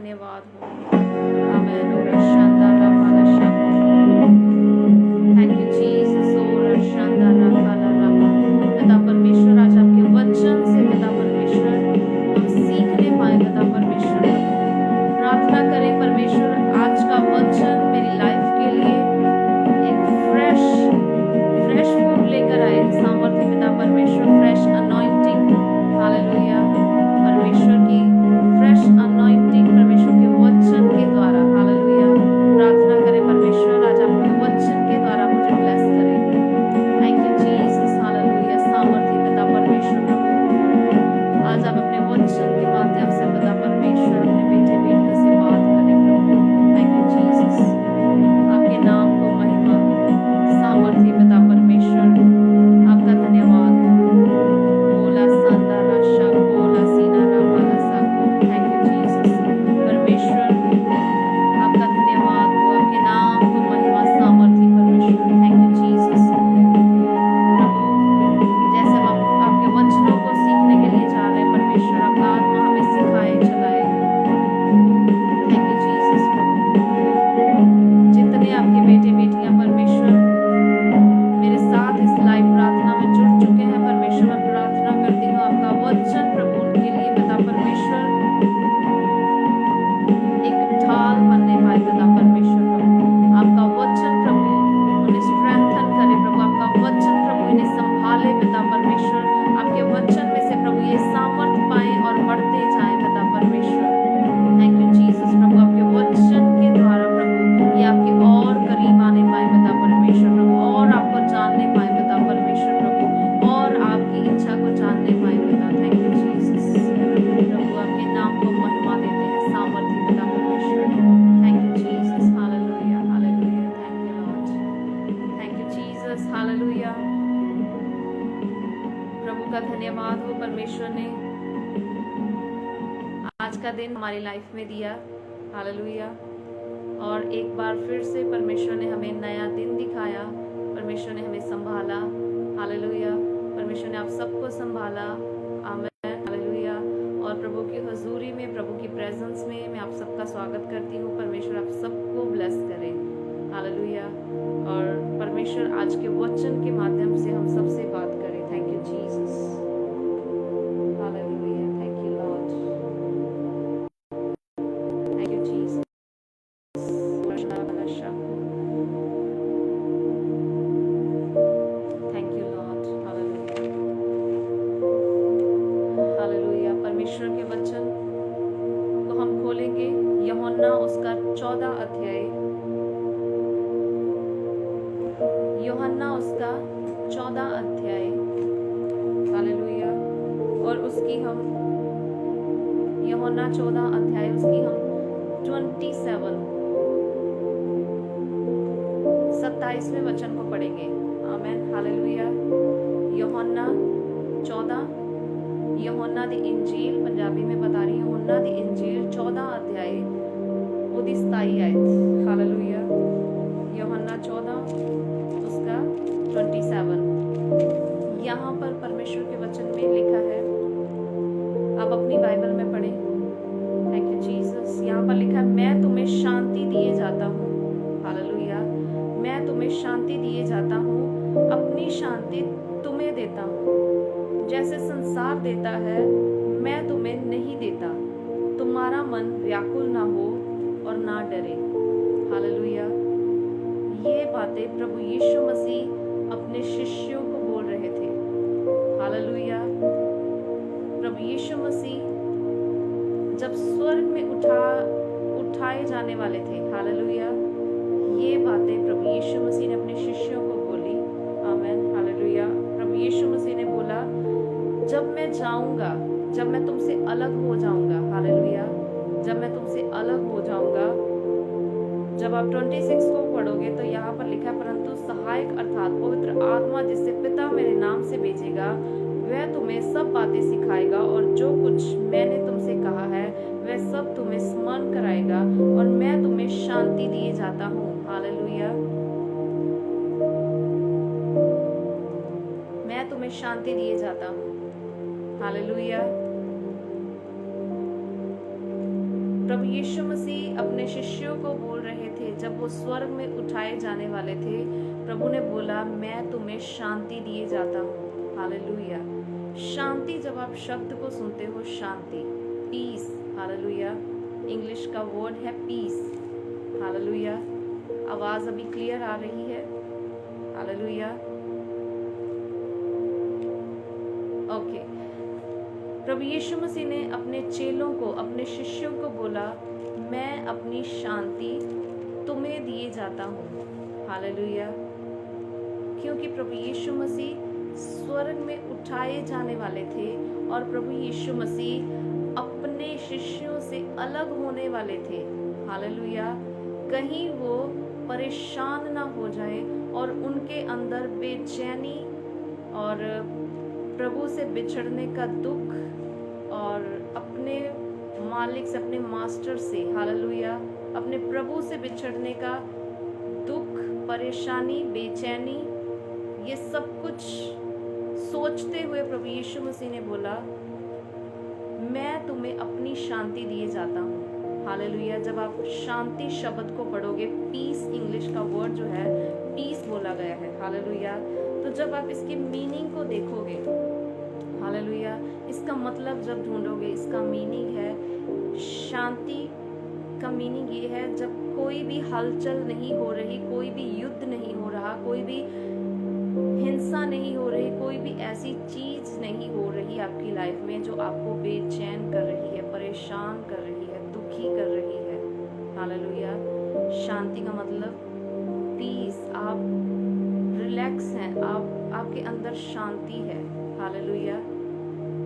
धन्यवाद हो। आमेन। रशांदा रफाला शाको। Thank you Jesus. ओ रशांदा रफाला रफा। पिता परमेश्वर, आज आपके वचन से पिता परमेश्वर हम सीखने पाए पिता परमेश्वर। प्रार्थना करें परमेश्वर, आज का वचन मेरी लाइफ के लिए एक फ्रेश फूड लेकर आए, सामर्थ्य पिता परमेश्वर, फ्रेश अनॉइंटिंग। हालेलुया। परमेश्वर की फ्रेश अनॉइंटिंग परमेश्वर के वचन के द्वारा। हालेलुया। प्रार्थना करें परमेश्वर, आज आपके वचन के द्वारा मुझे ब्लेस करें। Thank you Jesus. हालेलुया। सामर्थ्य पिता परमेश्वर प्रभु, आज आप अपने वचन के माध्यम से पिता परमेश्वर अपने बेटे बेटियों से बात करें प्रभु। Thank you Jesus. आपके नाम को महिमा, सामर्थ्य पिता परमेश्वर, आपका धन्यवाद हो। ओला सांदा राशा कोला सीना रावाला साको। Thank you Jesus. परमेश्वर आपका धन्यवाद हो, आपके नाम को महिमा, सामर्थ्य परमेश्वर। Thank you Jesus. प्रभु, जैसे हम आपके वचनों को सीखने के लिए जा रहे हैं परमेश्वर, आपका आत्मा हमें सिखाए चलाए। Thank you Jesus. प्रभु, जितने आपके बेटे बेटियां परमेश्वर मेरे साथ इस लाइव प्रार्थना में जुड़ चुके हैं परमेश्वर, मैं प्रार्थना करती हूँ आपका वचन प्रभु उनके लिए पिता परमेश्वर एक ढाल बनने पाए पिता परमेश्वर। प्रभु, आपका वचन प्रभु उन्हें स्ट्रेंथन करे प्रभु, आपका वचन प्रभु इन्हें संभाले पिता परमेश्वर। आपके वचन में से प्रभु ये सामर्थ पाए और बढ़ते जाए पिता परमेश्वर। Thank you Jesus. प्रभु, आपके वचन के द्वारा प्रभु ये आपके और करीब आने पाए पिता परमेश्वर प्रभु, और आपको जानने पाए पिता परमेश्वर प्रभु, और आपकी इच्छा को जानने पाए पिता। Thank you Jesus. प्रभु, आपके नाम को महिमा देते हैं, सामर्थ्य पिता परमेश्वर। Thank you Jesus. Hallelujah hallelujah. Thank you Lord. Thank you Jesus. Hallelujah. प्रभु का धन्यवाद हो, परमेश्वर ने आज का दिन हमारी लाइफ में दिया। हालेलुया। और एक बार फिर से परमेश्वर ने हमें नया दिन दिखाया, परमेश्वर ने हमें संभाला। हालेलुया। परमेश्वर ने आप सबको संभाला। आमीन। हालेलुया। और प्रभु की हुजूरी में, प्रभु की प्रेजेंस में मैं आप सबका स्वागत करती हूँ। परमेश्वर आप सबको ब्लेस करे। हालेलुया। और परमेश्वर आज के वचन के माध्यम से हम सबसे बात करें। Thank you Jesus. Hallelujah. Thank you Lord. Thank you Jesus. Thank you Lord. Hallelujah hallelujah. परमेश्वर के वचन को हम खोलेंगे, यूहन्ना उसका 14 अध्याय, यूहन्ना उसका 14 अध्याय। हालेलुया। और उसकी हम यूहन्ना 14 अध्याय उसकी हम 27वें वचन को पढ़ेंगे। आमेन। हालेलुया। यूहन्ना 14, यूहन्ना दी इंजील, पंजाबी में बता रही हूँ, यूहन्ना दी इंजील 14 अध्याय ਉਹਦੀ 27 आयत। हालेलुया। यूहन्ना 14 उसका 27। यहाँ पर परमेश्वर के वचन में लिखा है, आप अपनी बाइबल में पढ़ें। Thank you Jesus. यहाँ पर लिखा है, मैं तुम्हें शांति दिए जाता हूँ। हालेलुया। मैं तुम्हें शांति दिए जाता हूँ, अपनी शांति तुम्हें देता हूँ। जैसे संसार देता है मैं तुम्हें नहीं देता। तुम्हारा मन व्याकुल ना हो और ना डरे। हालेलुया। ये बातें प्रभु यीशु मसीह अपने शिष्यों को बोल रहे थे। हालेलुया। प्रभु यीशु मसीह जब स्वर्ग में उठाए जाने वाले थे, हालेलुया, ये बातें प्रभु यीशु मसीह ने अपने शिष्यों को बोली। आमीन। हालेलुया। प्रभु यीशु मसीह ने बोला, जब मैं जाऊंगा, जब मैं तुमसे अलग हो जाऊंगा, हालेलुया, जब मैं तुमसे अलग हो जाऊंगा, जब आप 26 को पढ़ोगे तो यहाँ पर लिखा, परंतु सहायक अर्थात पवित्र आत्मा जिसे पिता मेरे नाम से भेजेगा, वह तुम्हें सब बातें सिखाएगा और जो कुछ मैंने तुमसे कहा है वह सब तुम्हें स्मरण कराएगा, और मैं तुम्हें शांति दिए जाता हूँ। हालेलुया। मैं तुम्हें शांति दिए जाता हूँ। हालेलुया। प्रभु यीशु मसीह अपने शिष्यों को बोल रहे थे, जब वो स्वर्ग में उठाए जाने वाले थे, प्रभु ने बोला मैं तुम्हें शांति दिए जाता हूँ। हालेलुया। शांति, जब आप शब्द को सुनते हो शांति, पीस, हालेलुया, इंग्लिश का वर्ड है पीस। हालेलुया। आवाज अभी क्लियर आ रही है? हालेलुया। ओके। प्रभु यीशु मसीह ने अपने चेलों को, अपने शिष्यों को बोला मैं अपनी शांति तुम्हें दिए जाता हूँ। हालेलुया। क्योंकि प्रभु यीशु मसीह स्वर्ग में उठाए जाने वाले थे और प्रभु यीशु मसीह अपने शिष्यों से अलग होने वाले थे। हालेलुया। कहीं वो परेशान ना हो जाए और उनके अंदर बेचैनी और प्रभु से बिछड़ने का दुख और अपने मालिक से, अपने मास्टर से, हालेलुया, अपने प्रभु से बिछड़ने का दुख, परेशानी, बेचैनी, ये सब कुछ सोचते हुए प्रभु यीशु मसीह ने बोला मैं तुम्हें अपनी शांति दिए जाता हूँ। हालेलुया। जब आप शांति शब्द को पढ़ोगे, पीस, इंग्लिश का वर्ड जो है पीस बोला गया है। हालेलुया। तो जब आप इसकी मीनिंग को देखोगे, हालेलुया, इसका मतलब जब ढूंढोगे, इसका मीनिंग है, शांति का मीनिंग ये है जब कोई भी हलचल नहीं हो रही, कोई भी युद्ध नहीं हो रहा, कोई भी हिंसा नहीं हो रही, कोई भी ऐसी चीज नहीं हो रही आपकी लाइफ में जो आपको बेचैन कर रही है, परेशान कर रही है, दुखी कर रही है। हालेलुया। शांति का मतलब पीस, आप रिलैक्स हैं, आपके अंदर शांति है। हालेलुया।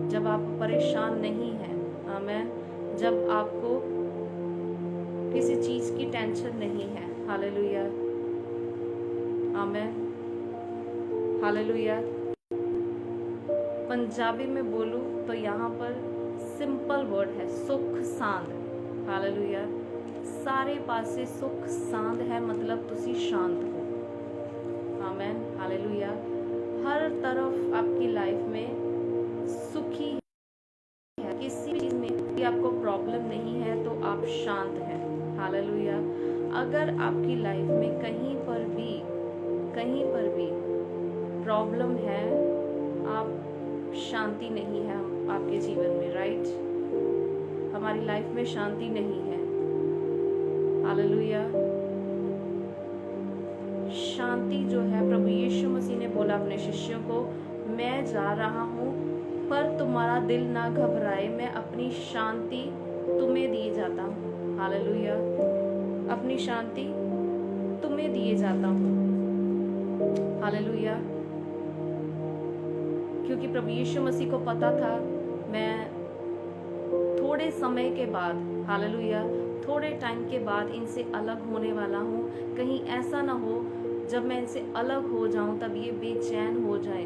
जब आप परेशान नहीं हैं, आमीन, जब आपको किसी चीज की टेंशन नहीं है। हालेलुया, आमीन, हालेलुया। पंजाबी में बोलूं तो यहाँ पर सिंपल वर्ड है सुख सांद। हालेलुया। सारे पासे सुख सांद है, मतलब तुसी शांत हो। आमीन, हालेलुया। हर तरफ आपकी लाइफ में सुखी है, किसी भी चीज में भी आपको प्रॉब्लम नहीं है तो आप शांत हैं। हालेलुया। अगर आपकी लाइफ में कहीं पर भी प्रॉब्लम है, आप शांति नहीं है आपके जीवन में, राइट? हमारी लाइफ में शांति नहीं है। हालेलुया। शांति जो है, प्रभु यीशु मसीह ने बोला अपने शिष्यों को मैं जा रहा हूँ पर तुम्हारा दिल ना घबराए, मैं अपनी शांति तुम्हें दिए जाता हूँ। हालेलुया। अपनी शांति तुम्हें दिए जाता हूँ। हालेलुया। क्योंकि प्रभु यीशु मसीह को पता था मैं थोड़े समय के बाद, हालेलुया, थोड़े टाइम के बाद इनसे अलग होने वाला हूँ। कहीं ऐसा ना हो जब मैं इनसे अलग हो जाऊं तब ये बेचैन हो जाए।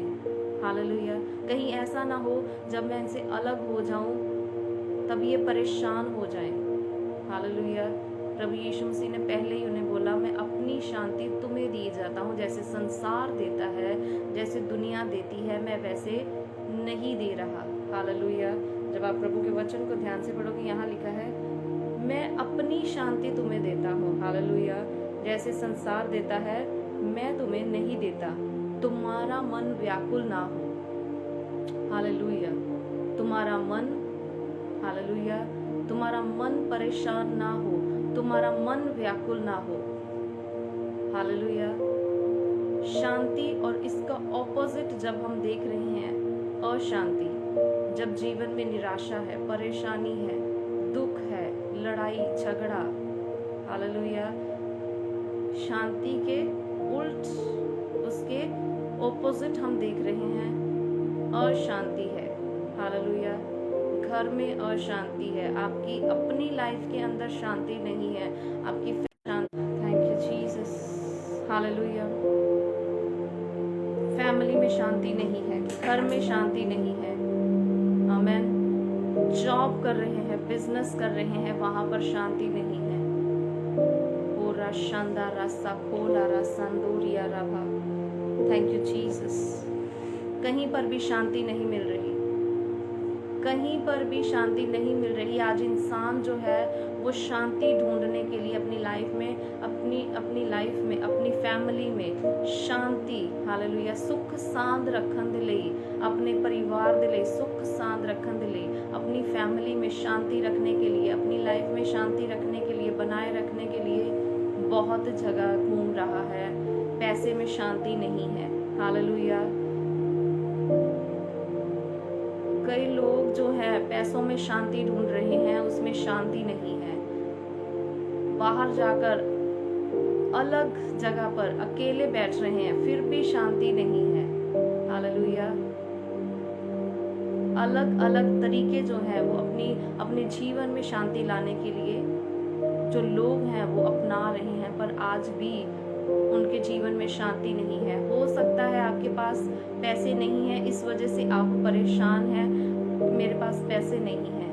हालेलुया। कहीं ऐसा ना हो जब मैं इनसे अलग हो जाऊं तब ये परेशान हो जाए। हालेलुया। प्रभु यीशु मसीह ने पहले ही उन्हें बोला मैं अपनी शांति तुम्हें दिए जाता हूँ, जैसे संसार देता है, जैसे दुनिया देती है, मैं वैसे नहीं दे रहा। हालेलुया। जब आप प्रभु के वचन को ध्यान से पढ़ोगे, यहाँ लिखा है मैं अपनी शांति तुम्हें देता हूँ। हालेलुया। जैसे संसार देता है मैं तुम्हें नहीं देता। तुम्हारा मन व्याकुल ना हो। हालेलुया। तुम्हारा मन, हालेलुया, तुम्हारा मन परेशान ना हो, तुम्हारा मन व्याकुल ना हो। हालेलुया। शांति और इसका ऑपोजिट जब हम देख रहे हैं, अशांति, जब जीवन में निराशा है, परेशानी है, दुख है, लड़ाई झगड़ा, हालेलुया, शांति के उल्ट उसके ऑपोजिट हम देख रहे हैं, अशांति है। हालेलुया। घर में अशांति है, आपकी अपनी लाइफ के अंदर शांति नहीं है, आपकी शांति, thank you Jesus, hallelujah, family में शांति नहीं है, घर में शांति नहीं है, आमेन, जॉब कर रहे हैं, बिजनेस कर रहे हैं, वहां पर शांति नहीं है। ओरा शानदारा साकोला रा संदूरिया राभा, थैंक यू जीसस। कहीं पर भी शांति नहीं मिल रही। कहीं पर भी शांति नहीं मिल रही। आज इंसान जो है वो शांति ढूंढने के लिए अपनी लाइफ में, अपनी फैमिली में शांति, हालेलुया, सुख सांद रखन दे लई, अपने परिवार दे लई सुख सांद रखन दे लई, अपनी फैमिली में शांति रखने के लिए, अपनी लाइफ में शांति रखने के लिए, बनाए रखने के लिए बहुत जगह घूम रहा है। पैसे में शांति नहीं है, हालेलुया। कई लोग जो है पैसों में शांति ढूंढ रहे हैं, उसमें शांति नहीं है। बाहर जाकर अलग जगह पर अकेले बैठ रहे हैं, फिर भी शांति नहीं है, हालेलुया। अलग अलग तरीके जो है वो अपने जीवन में शांति लाने के लिए जो लोग हैं वो अपना रहे हैं, पर आज भी उनके जीवन में शांति नहीं है। हो सकता है आपके पास पैसे नहीं है, इस वजह से आप परेशान हैं। मेरे पास पैसे नहीं है,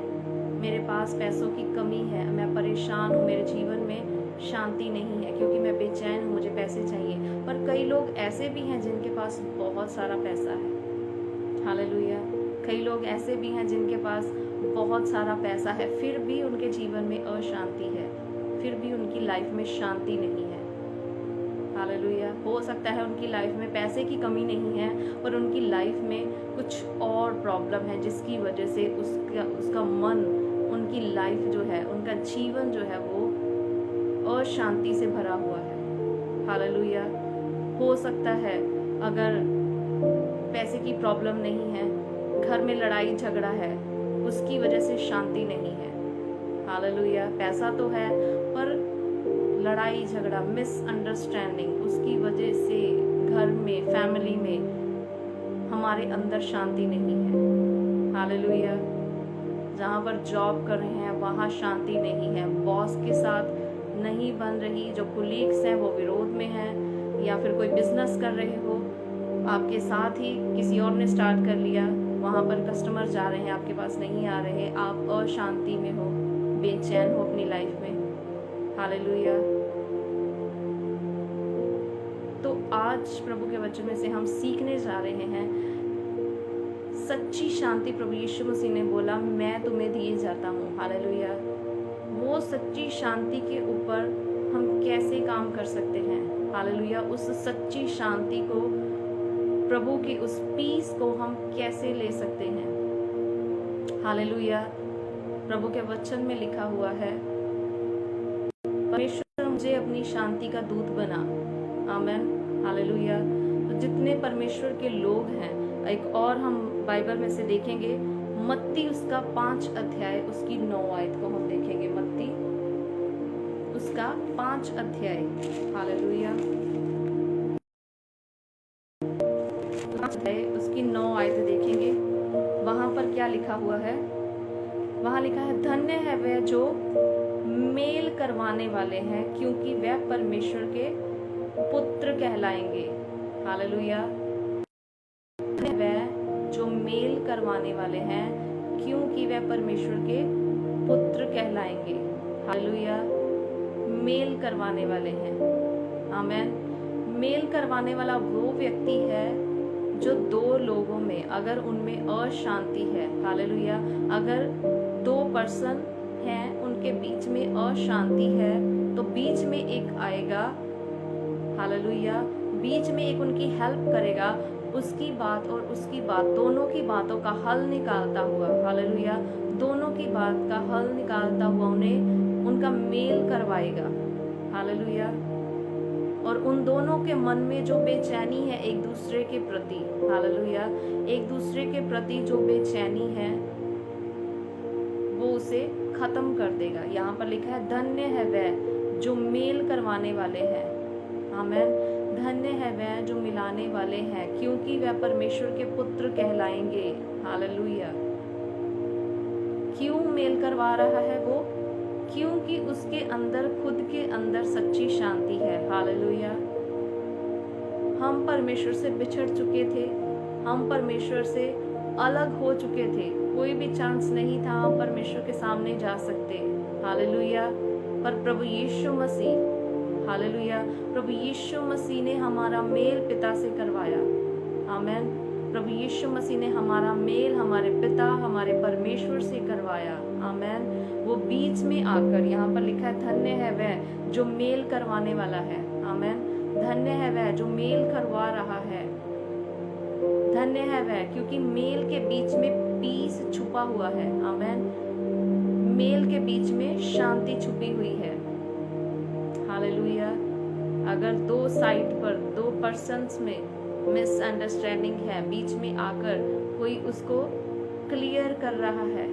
मेरे पास पैसों की कमी है, मैं परेशान हूँ, मेरे जीवन में शांति नहीं है क्योंकि मैं बेचैन हूँ, मुझे पैसे चाहिए। पर कई लोग ऐसे भी हैं जिनके पास बहुत सारा पैसा है, हालेलुया। कई लोग ऐसे भी हैं जिनके पास बहुत सारा पैसा है, फिर भी उनके जीवन में अशांति है, फिर भी उनकी लाइफ में शांति नहीं है, हालेलुया। हो सकता है उनकी लाइफ में पैसे की कमी नहीं है, पर उनकी लाइफ में कुछ और प्रॉब्लम है जिसकी वजह से उसका मन, उनकी लाइफ जो है, उनका जीवन जो है वो अशांति से भरा हुआ है, हालेलुया। हो सकता है अगर पैसे की प्रॉब्लम नहीं है, घर में लड़ाई झगड़ा है, उसकी वजह से शांति नहीं है, हालेलुया। पैसा तो है पर लड़ाई झगड़ा, मिसअंडरस्टैंडिंग, उसकी वजह से घर में, फैमिली में हमारे अंदर शांति नहीं है, हालेलुया। जहाँ पर जॉब कर रहे हैं वहाँ शांति नहीं है, बॉस के साथ नहीं बन रही, जो कोलीग्स हैं वो विरोध में हैं, या फिर कोई बिजनेस कर रहे हो, आपके साथ ही किसी और ने स्टार्ट कर लिया, वहाँ पर कस्टमर जा रहे हैं, आपके पास नहीं आ रहे, आप अशांति में हो, बेचैन हो अपनी लाइफ में, हालेलुया। तो आज प्रभु के वचन में से हम सीखने जा रहे हैं सच्ची शांति। प्रभु यीशु मसीह ने बोला मैं तुम्हें दिए जाता हूँ, हालेलुया। वो सच्ची शांति के ऊपर हम कैसे काम कर सकते हैं, हालेलुया। उस सच्ची शांति को, प्रभु की उस पीस को हम कैसे ले सकते हैं, हालेलुया। प्रभु के वचन में लिखा हुआ है परमेश्वर मुझे अपनी शांति का दूत बना, आमेन, हालेलुया। तो जितने परमेश्वर के लोग हैं, एक और हम बाइबल में से देखेंगे, मत्ती उसका 5 अध्याय उसकी 9 आयत को हम देखेंगे। मत्ती उसका 5 अध्याय, हालेलुया, उसकी 9 आयत देखेंगे। वहां पर क्या लिखा हुआ है? वहां लिखा है धन्य है वह जो मेल करवाने वाले हैं क्योंकि वह परमेश्वर के पुत्र कहलाएंगे, हालेलुया। वह जो मेल करवाने वाले हैं क्योंकि वह परमेश्वर के पुत्र कहलाएंगे, हालेलुया। मेल करवाने वाले हैं, आमेन। मेल करवाने वाला वो व्यक्ति है जो दो लोगों में, अगर उनमें अशांति है, हालेलुया, अगर 2 पर्सन हैं उनके बीच में अशांति है तो बीच में एक आएगा, हालेलुया, बीच में एक उनकी हेल्प करेगा, उसकी बात और उसकी बात, दोनों की बातों का हल निकालता हुआ, हालेलुया, दोनों की बात का हल निकालता हुआ उन्हें उनका मेल करवाएगा, हालेलुया। और उन दोनों के मन में जो बेचैनी है एक दूसरे के प्रति, हालेलुया, एक दूसरे के प्रति जो बेचैनी है वो उसे खत्म कर देगा। यहाँ पर लिखा है धन्य है वह जो मेल करवाने वाले हैं, आमेन। धन्य है वह जो मिलाने वाले हैं क्योंकि वह परमेश्वर के पुत्र कहलाएंगे, हालेलुया। क्यों मेल करवा रहा है वो? क्योंकि उसके अंदर, खुद के अंदर सच्ची शांति है, हालेलुया। हम परमेश्वर से बिछड़ चुके थे, हम परमेश्वर से अलग हो चुके थे, कोई भी चांस नहीं था हम परमेश्वर के सामने जा सकते, हालेलुया। पर प्रभु यीशु मसीह, हालेलुया, प्रभु यीशु मसीह ने हमारा मेल पिता से करवाया, आमेन। प्रभु यीशु मसीह ने हमारा मेल हमारे पिता हमारे परमेश्वर से करवाया। आमेन। वो बीच में आकर, यहाँ पर लिखा है धन्य है वह जो मेल करवाने वाला है। आमेन। धन्य है वह जो मेल करवा रहा है। धन्य है वह, क्योंकि मेल के बीच में पीस छुपा हुआ है। आमेन। मेल के बीच में शांति छुपी हुई है। हालेलुया। अगर दो साइड पर, दो पर्सन्स में मिसअंडरस्टैंडिंग है, बीच में आकर कोई उसको क्लियर कर रहा है,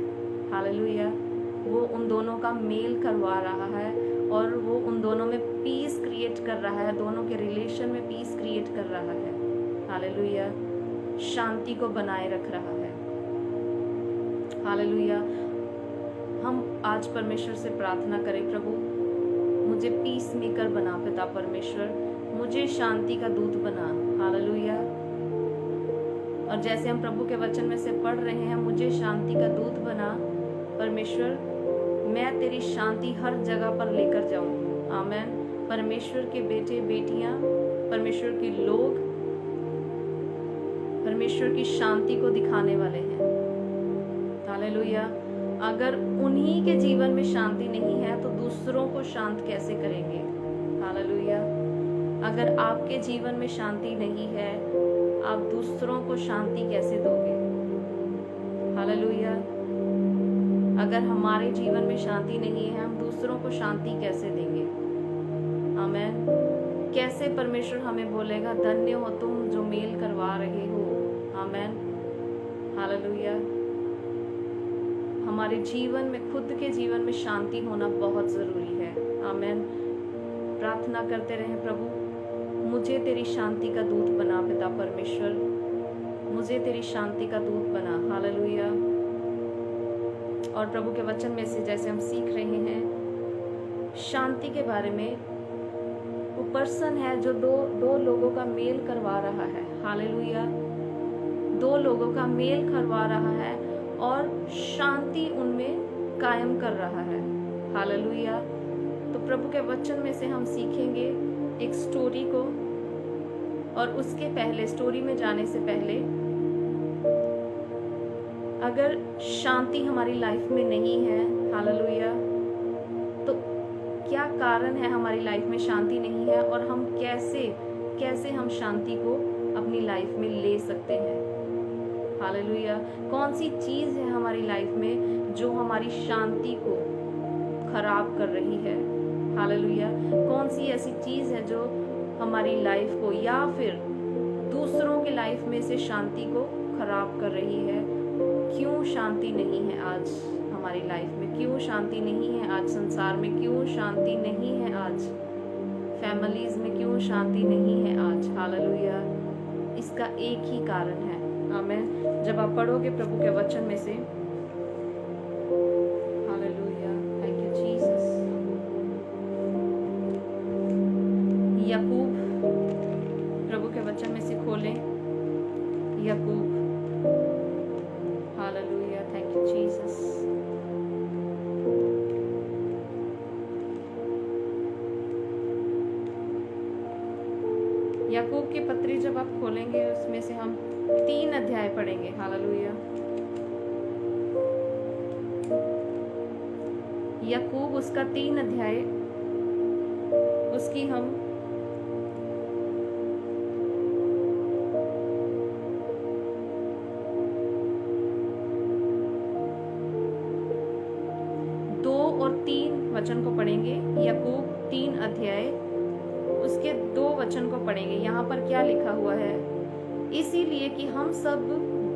हालेलुया, वो उन दोनों का मेल करवा रहा है और वो उन दोनों में पीस क्रिएट कर रहा है, दोनों के रिलेशन में पीस क्रिएट कर रहा है। हालेलुया। शांति को बनाए रख रहा है। हालेलुया। हम आज परमेश्वर से प्रार्थना करें, प्रभु मुझे पीस मेकर बना पिता परमेश्वर, मुझे शांति का दूत बना। हालेलुया। और जैसे हम प्रभु के वचन में से पढ़ रहे हैं, मुझे शांति का दूत बना परमेश्वर, मैं तेरी शांति हर जगह पर लेकर जाऊं। आमेन। परमेश्वर के बेटे बेटियां, परमेश्वर के लोग परमेश्वर की शांति को दिखाने वाले हैं। हालेलुया। अगर उन्हीं के जीवन में शांति नहीं है तो दूसरों को शांत कैसे करेंगे? हालेलुया। अगर आपके जीवन में शांति नहीं है, आप दूसरों को शांति कैसे दोगे? हालेलुया। अगर हमारे जीवन में शांति नहीं है, हम दूसरों को शांति कैसे देंगे? आमेन। कैसे परमेश्वर हमें बोलेगा धन्य हो तुम जो मेल करवा रहे हो? आमेन। हालेलुया। हमारे जीवन में, खुद के जीवन में शांति होना बहुत जरूरी है। आमेन। प्रार्थना करते रहें, प्रभु मुझे तेरी शांति का दूत बना पिता परमेश्वर, मुझे तेरी शांति का दूत बना। हालेलुया। और प्रभु के वचन में से जैसे हम सीख रहे हैं शांति के बारे में, वो पर्सन है जो दो लोगों का मेल करवा रहा है। हालेलुया। दो लोगों का मेल करवा रहा है और शांति उनमें कायम कर रहा है। हालेलुया। तो प्रभु के वचन में से हम सीखेंगे एक स्टोरी को, और उसके पहले, स्टोरी में जाने से पहले, अगर शांति हमारी लाइफ में नहीं है, हालेलुया, तो क्या कारण है हमारी लाइफ में शांति नहीं है और हम कैसे हम शांति को अपनी लाइफ में ले सकते हैं? हालेलुया। कौन सी चीज है हमारी लाइफ में जो हमारी शांति को खराब कर रही है? हालेलुया। कौन सी ऐसी चीज है जो हमारी लाइफ को या फिर दूसरों की लाइफ में से शांति को खराब कर रही है? क्यों शांति नहीं है आज हमारी लाइफ में? क्यों शांति नहीं है आज संसार में? क्यों शांति नहीं है आज फैमिलीज में? क्यों शांति नहीं है आज? हालेलुया। इसका एक ही कारण है। आमेन। जब आप पढ़ोगे प्रभु के वचन में से, हालेलुया, थैंक यू जीसस, याकूब, प्रभु के वचन में से खोलें याकूब। Hallelujah, thank you Jesus. याकूब की पत्री जब आप खोलेंगे, उसमें से हम 3 अध्याय पढ़ेंगे। हालेलुया। याकूब उसका 3 अध्याय, उसकी हम और 3 वचन को पढ़ेंगे। याकूब 3 अध्याय उसके 2 वचन को पढ़ेंगे। यहाँ पर क्या लिखा हुआ है? इसीलिए कि हम सब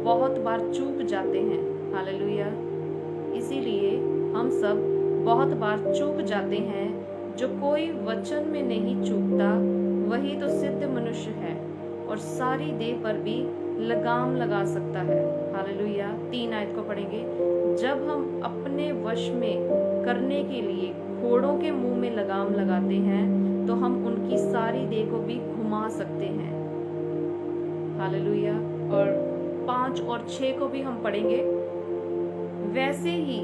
बहुत बार चूक जाते हैं। हालेलुया। इसीलिए हम सब बहुत बार चूक जाते हैं। जो कोई वचन में नहीं चूकता वही तो सिद्ध मनुष्य है और सारी देह पर भी लगाम लगा सकता है। हालेलुया। 3 आयत को पढ़ेंगे। जब हम अपने वश में करने के लिए घोड़ों के मुंह में लगाम लगाते हैं तो हम उनकी सारी देह को भी घुमा सकते हैं। हालेलुया। और 5 और 6 को भी हम पढ़ेंगे। वैसे ही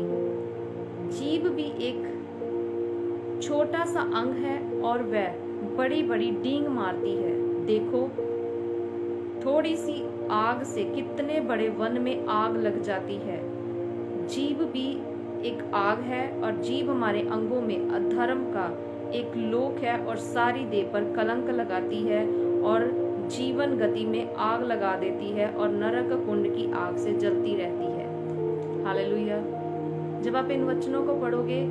जीभ भी एक छोटा सा अंग है और वह बड़ी बड़ी डींग मारती है। देखो, थोड़ी सी आग से कितने बड़े वन में आग लग जाती है। जीभ भी एक आग है और जीभ हमारे अंगों में अधर्म का एक लोक है और सारी देह पर कलंक लगाती है और जीवन गति में आग लगा देती है और नरक कुंड की आग से जलती रहती है। हालेलुया। जब आप इन वचनों को पढ़ोगे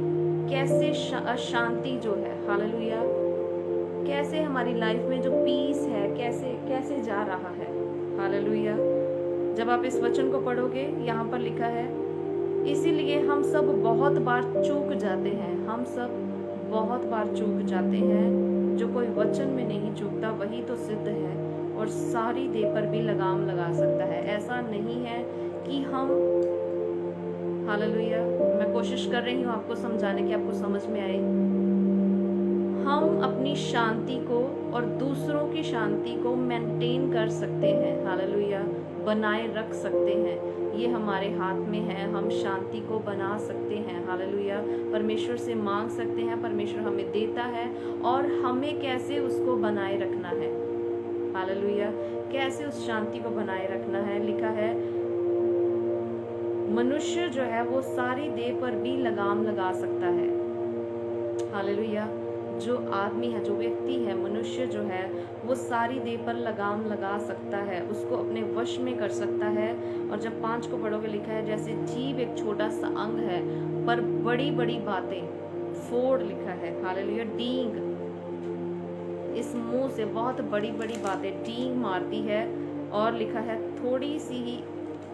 कैसे अशांति जो है, हालेलुया, कैसे हमारी लाइफ में जो पीस है कैसे कैसे जा रहा है, हालेलुया। जब आप इस वचन को पढ़ोगे, यहाँ पर लिखा है, इसीलिए हम सब बहुत बार चूक जाते हैं। हम सब बहुत बार चूक जाते हैं। जो कोई वचन में नहीं चूकता वही तो सिद्ध है और सारी देह पर भी लगाम लगा सकता है। ऐसा नहीं है कि हम, हालेलुया, मैं कोशिश कर रही हूँ आपको समझाने की, आपको समझ में आए। हम अपनी शांति को और दूसरों की शांति को मेंटेन कर सकते हैं, हालेलुया, बनाए रख सकते हैं। ये हमारे हाथ में है। हम शांति को बना सकते हैं, हालेलुया। परमेश्वर से मांग सकते हैं, परमेश्वर हमें देता है और हमें कैसे उसको बनाए रखना है, हालेलुया, कैसे उस शांति को बनाए रखना है। लिखा है मनुष्य जो है वो सारी देह पर भी लगाम लगा सकता है, हालेलुया। जो आदमी है, जो व्यक्ति है, मनुष्य जो है वो सारी देह पर लगाम लगा सकता है, उसको अपने वश में कर सकता है। और जब 5 को पढ़ोगे, लिखा है जैसे जीभ एक छोटा सा अंग है पर बड़ी बड़ी बातें फोड़, लिखा है, हालेलुया, डींग, इस मुंह से बहुत बड़ी बड़ी बातें डींग मारती है। और लिखा है थोड़ी सी ही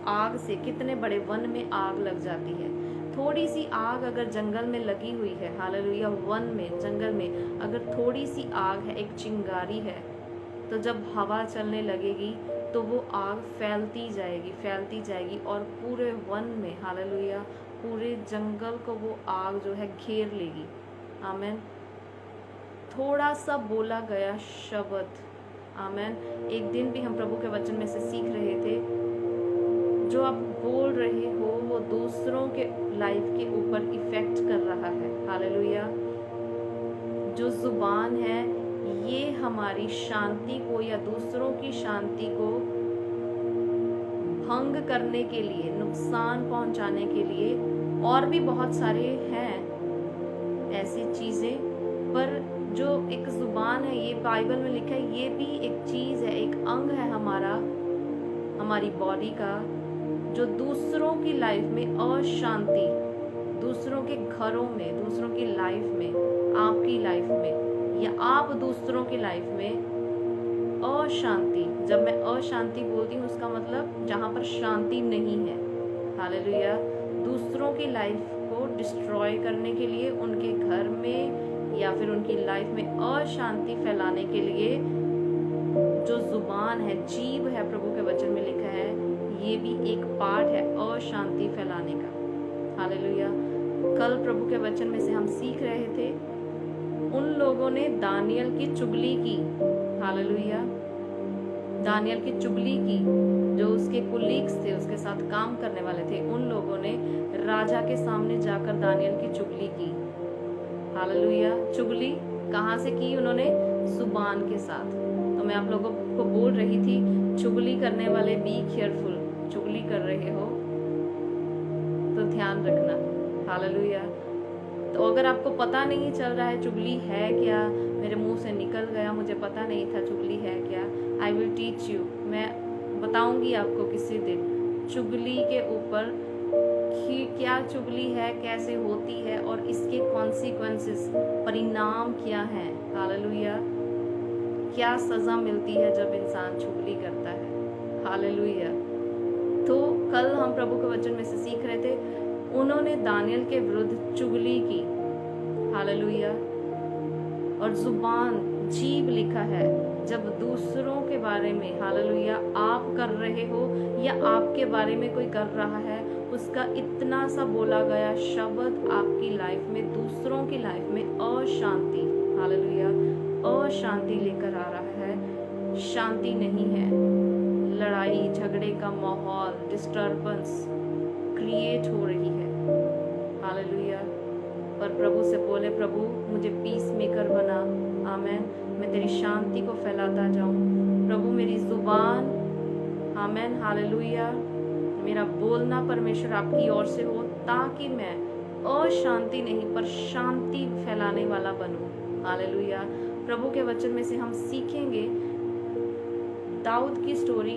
आग से कितने बड़े वन में आग लग जाती है। थोड़ी सी आग अगर जंगल में लगी हुई है, हालेलुया, वन में, जंगल में अगर थोड़ी सी आग है, एक चिंगारी है, तो जब हवा चलने लगेगी तो वो आग फैलती जाएगी और पूरे वन में, हालेलुया, पूरे जंगल को वो आग जो है घेर लेगी। आमीन। थोड़ा सा बोला गया शब्द, आमीन। एक दिन भी हम प्रभु के वचन में से सीख रहे थे, जो आप बोल रहे हो वो दूसरों के लाइफ के ऊपर इफेक्ट कर रहा है, हालेलुया। जो जुबान है ये हमारी शांति को या दूसरों की शांति को भंग करने के लिए, नुकसान पहुंचाने के लिए, और भी बहुत सारे हैं ऐसी चीजें, पर जो एक जुबान है, ये बाइबल में लिखा है, ये भी एक चीज है, एक अंग है हमारा, हमारी बॉडी का, जो दूसरों की लाइफ में अशांति, दूसरों के घरों में, दूसरों की लाइफ में, आपकी लाइफ में या आप दूसरों की लाइफ में अशांति, जब मैं अशांति बोलती हूँ उसका मतलब जहाँ पर शांति नहीं है, हालेलुया, दूसरों की लाइफ को डिस्ट्रॉय करने के लिए, उनके घर में या फिर उनकी लाइफ में अशांति फैलाने के लिए जो जुबान है, जीभ है, प्रभु के वचन में लिखा है, ये भी एक पार्ट है अशांति फैलाने का, हालेलुया। कल प्रभु के वचन में से हम सीख रहे थे, उन लोगों ने दानियल की चुगली की, हालेलुया, दानियल की चुगली की, जो उसके कुलीग्स थे, उसके साथ काम करने वाले थे, उन लोगों ने राजा के सामने जाकर दानियल की चुगली की, हालेलुया। चुगली कहाँ से की उन्होंने? जुबान के साथ। तो मैं आप लोगों को बोल रही थी, चुगली करने वाले बी केयरफुल, चुगली कर रहे हो तो ध्यान रखना, हालेलुया। तो अगर आपको पता नहीं चल रहा है चुगली है क्या, मेरे मुंह से निकल गया, मुझे पता नहीं था चुगली है क्या, आई विल टीच यू, मैं बताऊंगी आपको किसी दिन चुगली के ऊपर कि क्या चुगली है, कैसे होती है और इसके कॉन्सिक्वेंसेस, परिणाम क्या हैं, हालेलुया, क्या सजा मिलती है जब इंसान चुगली करता है, हालेलुया। तो कल हम प्रभु के वचन में से सीख रहे थे, उन्होंने दानियल के विरुद्ध चुगली की, हालेलुया। और जुबान, जीभ लिखा है, जब दूसरों के बारे में, हालेलुया, आप कर रहे हो या आपके बारे में कोई कर रहा है, उसका इतना सा बोला गया शब्द आपकी लाइफ में, दूसरों की लाइफ में अशांति, हालेलुया, अशांति लेकर आ रहा है। शांति नहीं है, लड़ाई झगड़े का माहौल, डिस्टर्बेंस क्रिएट हो रही है, हालेलुया। पर प्रभु से बोले, प्रभु मुझे पीस मेकर बना, आमेन, मैं तेरी शांति को फैलाता जाऊं। प्रभु मेरी जुबान आमेन, हालेलुया। मेरा बोलना परमेश्वर आपकी ओर से हो, ताकि मैं अशांति नहीं पर शांति फैलाने वाला बनूं। हालेलुया। प्रभु के वचन में से हम सीखेंगे दाऊद की स्टोरी।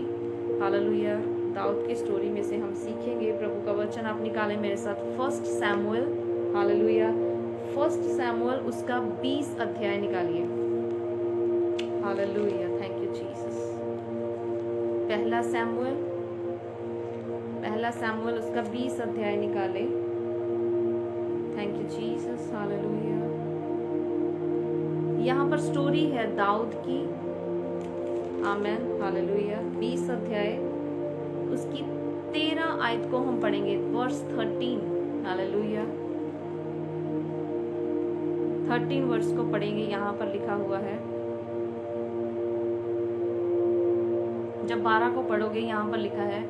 हालेलुया। दाऊद की स्टोरी में से हम सीखेंगे, प्रभु का वचन आप निकालें मेरे साथ, 1 सैमुएल। हालेलुया। 1 सैमुएल उसका 20 अध्याय निकालिए। Hallelujah, thank you Jesus. पहला सैमुएल उसका 20 अध्याय निकाले। Thank you Jesus, hallelujah. यहाँ पर स्टोरी है दाऊद की। आमेन, हालेलुया। 20 अध्याय उसकी 13 आयत को हम पढ़ेंगे, वर्स 13। हालेलुया। 13 वर्स को पढ़ेंगे। यहाँ पर लिखा हुआ है, जब 12 को पढ़ोगे यहाँ पर लिखा है,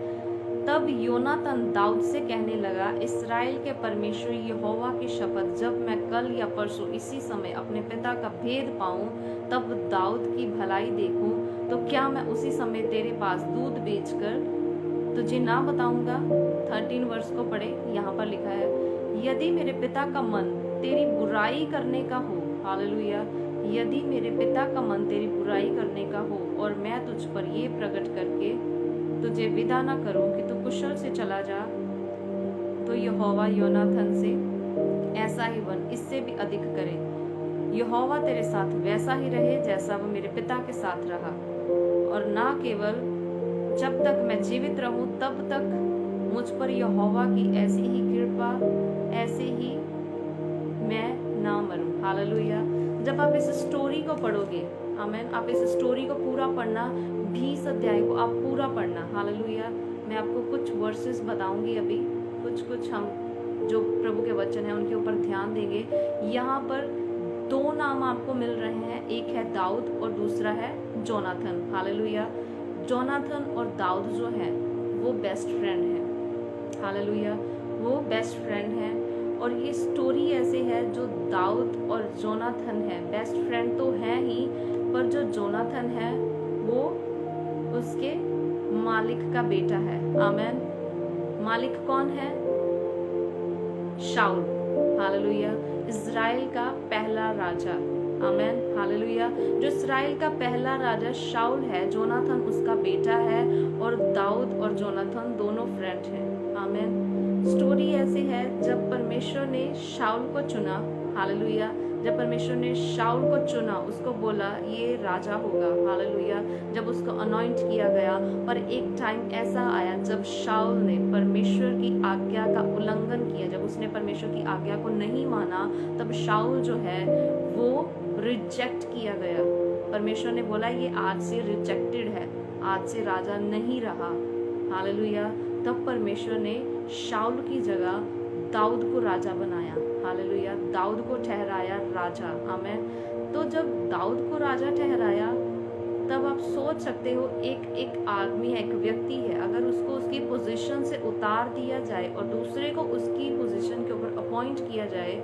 तब योनातन दाऊद से कहने लगा, इस्राएल के परमेश्वर यहोवा की शपथ, जब मैं कल या परसों इसी समय अपने पिता का भेद पाऊं, तब दाऊद की भलाई देखूं, तो क्या मैं उसी समय तेरे पास दूध बेचकर तुझे ना बताऊंगा। 13 वर्ष को पढ़े। यहाँ पर लिखा है, यदि मेरे पिता का मन तेरी बुराई करने का हो, हालेलुया, यदि मेरे पिता का मन तेरी बुराई करने का हो और मैं तुझ पर ये प्रकट करके तुझे विदा न करूं कि तू कुशल से चला जा, तो यहोवा योनाथन से ऐसा ही बन, इससे भी अधिक करे। यहोवा तेरे साथ वैसा ही रहे जैसा वो मेरे पिता के साथ रहा, और ना केवल जब तक मैं जीवित रहूं तब तक मुझ पर यहोवा की ऐसी ही कृपा, ऐसे ही मैं ना मरूं। हालेलुया। जब आप इस स्टोरी को पढ़ोगे, आमेन, आप इस स्टोरी को पूरा पढ़ना, 20 अध्याय को आप पूरा पढ़ना। हालेलुया। मैं आपको कुछ वर्सेस बताऊंगी अभी, कुछ हम जो प्रभु के वचन है उनके ऊपर ध्यान देंगे। यहाँ पर 2 नाम आपको मिल रहे हैं, एक है दाऊद और दूसरा है जोनाथन। हालेलुया। जोनाथन और दाऊद जो है वो बेस्ट फ्रेंड है। हालेलुया, वो बेस्ट फ्रेंड है। और ये स्टोरी ऐसे है, जो दाऊद और जोनाथन है, बेस्ट फ्रेंड तो है ही, पर जो जोनाथन है वो उसके मालिक का बेटा है। आमेन। मालिक कौन है? शाऊल। हालेलुया। इज़राइल का पहला राजा। आमेन, हालेलुया। जो इज़राइल का पहला राजा शाऊल है, जोनाथन उसका बेटा है, और दाऊद और जोनाथन दोनों फ्रेंड हैं। आमेन। स्टोरी ऐसे है, जब परमेश्वर ने शाऊल को चुना, हालेलुया, जब परमेश्वर ने शाऊल को चुना, उसको बोला ये राजा होगा, हालेलुया, जब उसको अनॉइंट किया गया, पर एक टाइम ऐसा आया जब शाऊल ने परमेश्वर की आज्ञा का उल्लंघन किया, जब उसने परमेश्वर की आज्ञा को नहीं माना, तब शाऊल जो है वो रिजेक्ट किया गया। परमेश्वर ने बोला ये आज से रिजेक्टेड है, आज से राजा नहीं रहा। हालेलुया। तब परमेश्वर ने शाऊल की जगह दाऊद को राजा बनाया। हालेलुया। दाऊद को ठहराया राजा। आमेन। तो जब दाऊद को राजा ठहराया, तब आप सोच सकते हो, एक आदमी है, एक व्यक्ति है, अगर उसको उसकी पोजीशन से उतार दिया जाए और दूसरे को उसकी पोजीशन के ऊपर अपॉइंट किया जाए,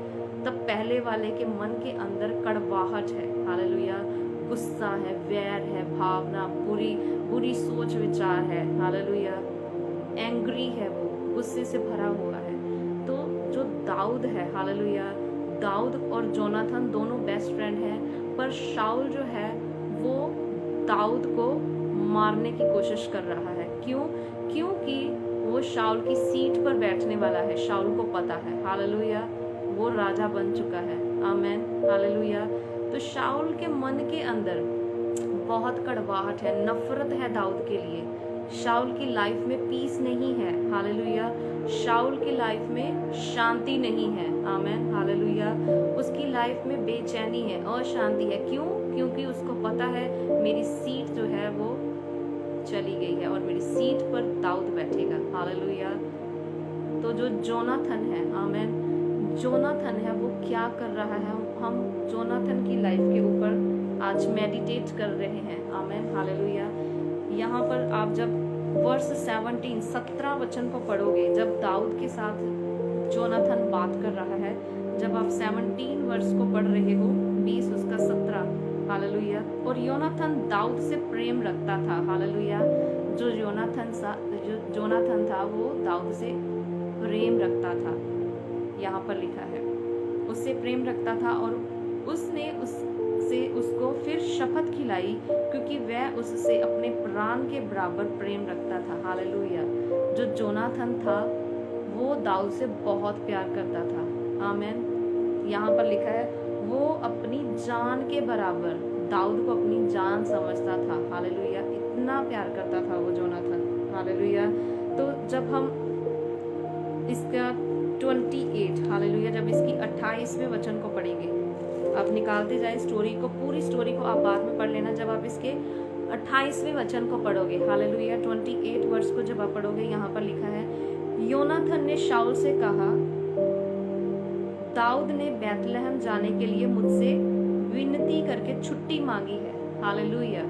तब पहले वाले के मन के अंदर कड़वाहट है। हालेलुया। गुस्सा है, वैर है, भावना, बुरी सोच विचार है। हालेलुया। एंग्री है, वो गुस्से से भरा हुआ है। तो जो दाऊद है, हालेलुया, दाऊद और जोनाथन दोनों बेस्ट फ्रेंड हैं, पर शाऊल जो है वो दाऊद को मारने की कोशिश कर रहा है। क्यों? क्योंकि वो शाऊल की सीट पर बैठने वाला है। शाऊल को पता है, हालेलुया, वो राजा बन चुका है। आमेन, हालेलुया। तो शाऊल के मन के अंदर बहुत कड़वाहट है, नफरत है दाऊद के लिए। शाऊल की लाइफ में पीस नहीं है। हालेलुया। शाऊल की लाइफ में शांति नहीं है। आमेन, हालेलुया। उसकी लाइफ में बेचैनी है, अशांति है। क्यों? क्योंकि उसको पता है मेरी सीट जो है वो चली गई है और मेरी सीट पर दाऊद बैठेगा। हालेलुया। तो जो जोनाथन है, आमेन, जोनाथन है, वो क्या कर रहा है? हम जोनाथन की लाइफ के ऊपर आज मेडिटेट कर रहे हैं। Amen, hallelujah. यहाँ पर आप जब वर्स 17 वचन को पढ़ोगे, जब दाऊद के साथ जोनाथन बात कर रहा है, जब आप 17 वर्स को पढ़ रहे हो, 20 उसका 17, हालेलुया। और योनाथन दाऊद से प्रेम रखता था। हालेलुया। जो जोनाथन था वो दाऊद से प्रेम रखता था, यहाँ पर लिखा है उससे प्रेम रखता था, और उसने उसको फिर शपथ खिलाई क्योंकि वह उससे अपने प्राण के बराबर प्रेम रखता था। हालेलुया। जो जोनाथन था वो दाऊद से बहुत प्यार करता था। आमीन। यहाँ पर लिखा है वो अपनी जान के बराबर दाऊद को अपनी जान समझता था। हालेलुया। इतना प्यार करता था वो जोनाथन। हालेलुया। तो जब हम इसका 28 हालेलुया, जब इसकी 28वें वचन को पढ़ेंगे, आप निकालते जाए स्टोरी को, पूरी स्टोरी को आप बाद में पढ़ लेना। जब आप इसके 28वें वचन को पढ़ोगे, हालेलुया, 28 वर्ष को जब आप पढ़ोगे, यहाँ पर लिखा है योनाथन ने शाऊल से कहा, दाऊद ने बैतलहम जाने के लिए मुझसे विनती करके छुट्टी मांगी है। हालेलुया।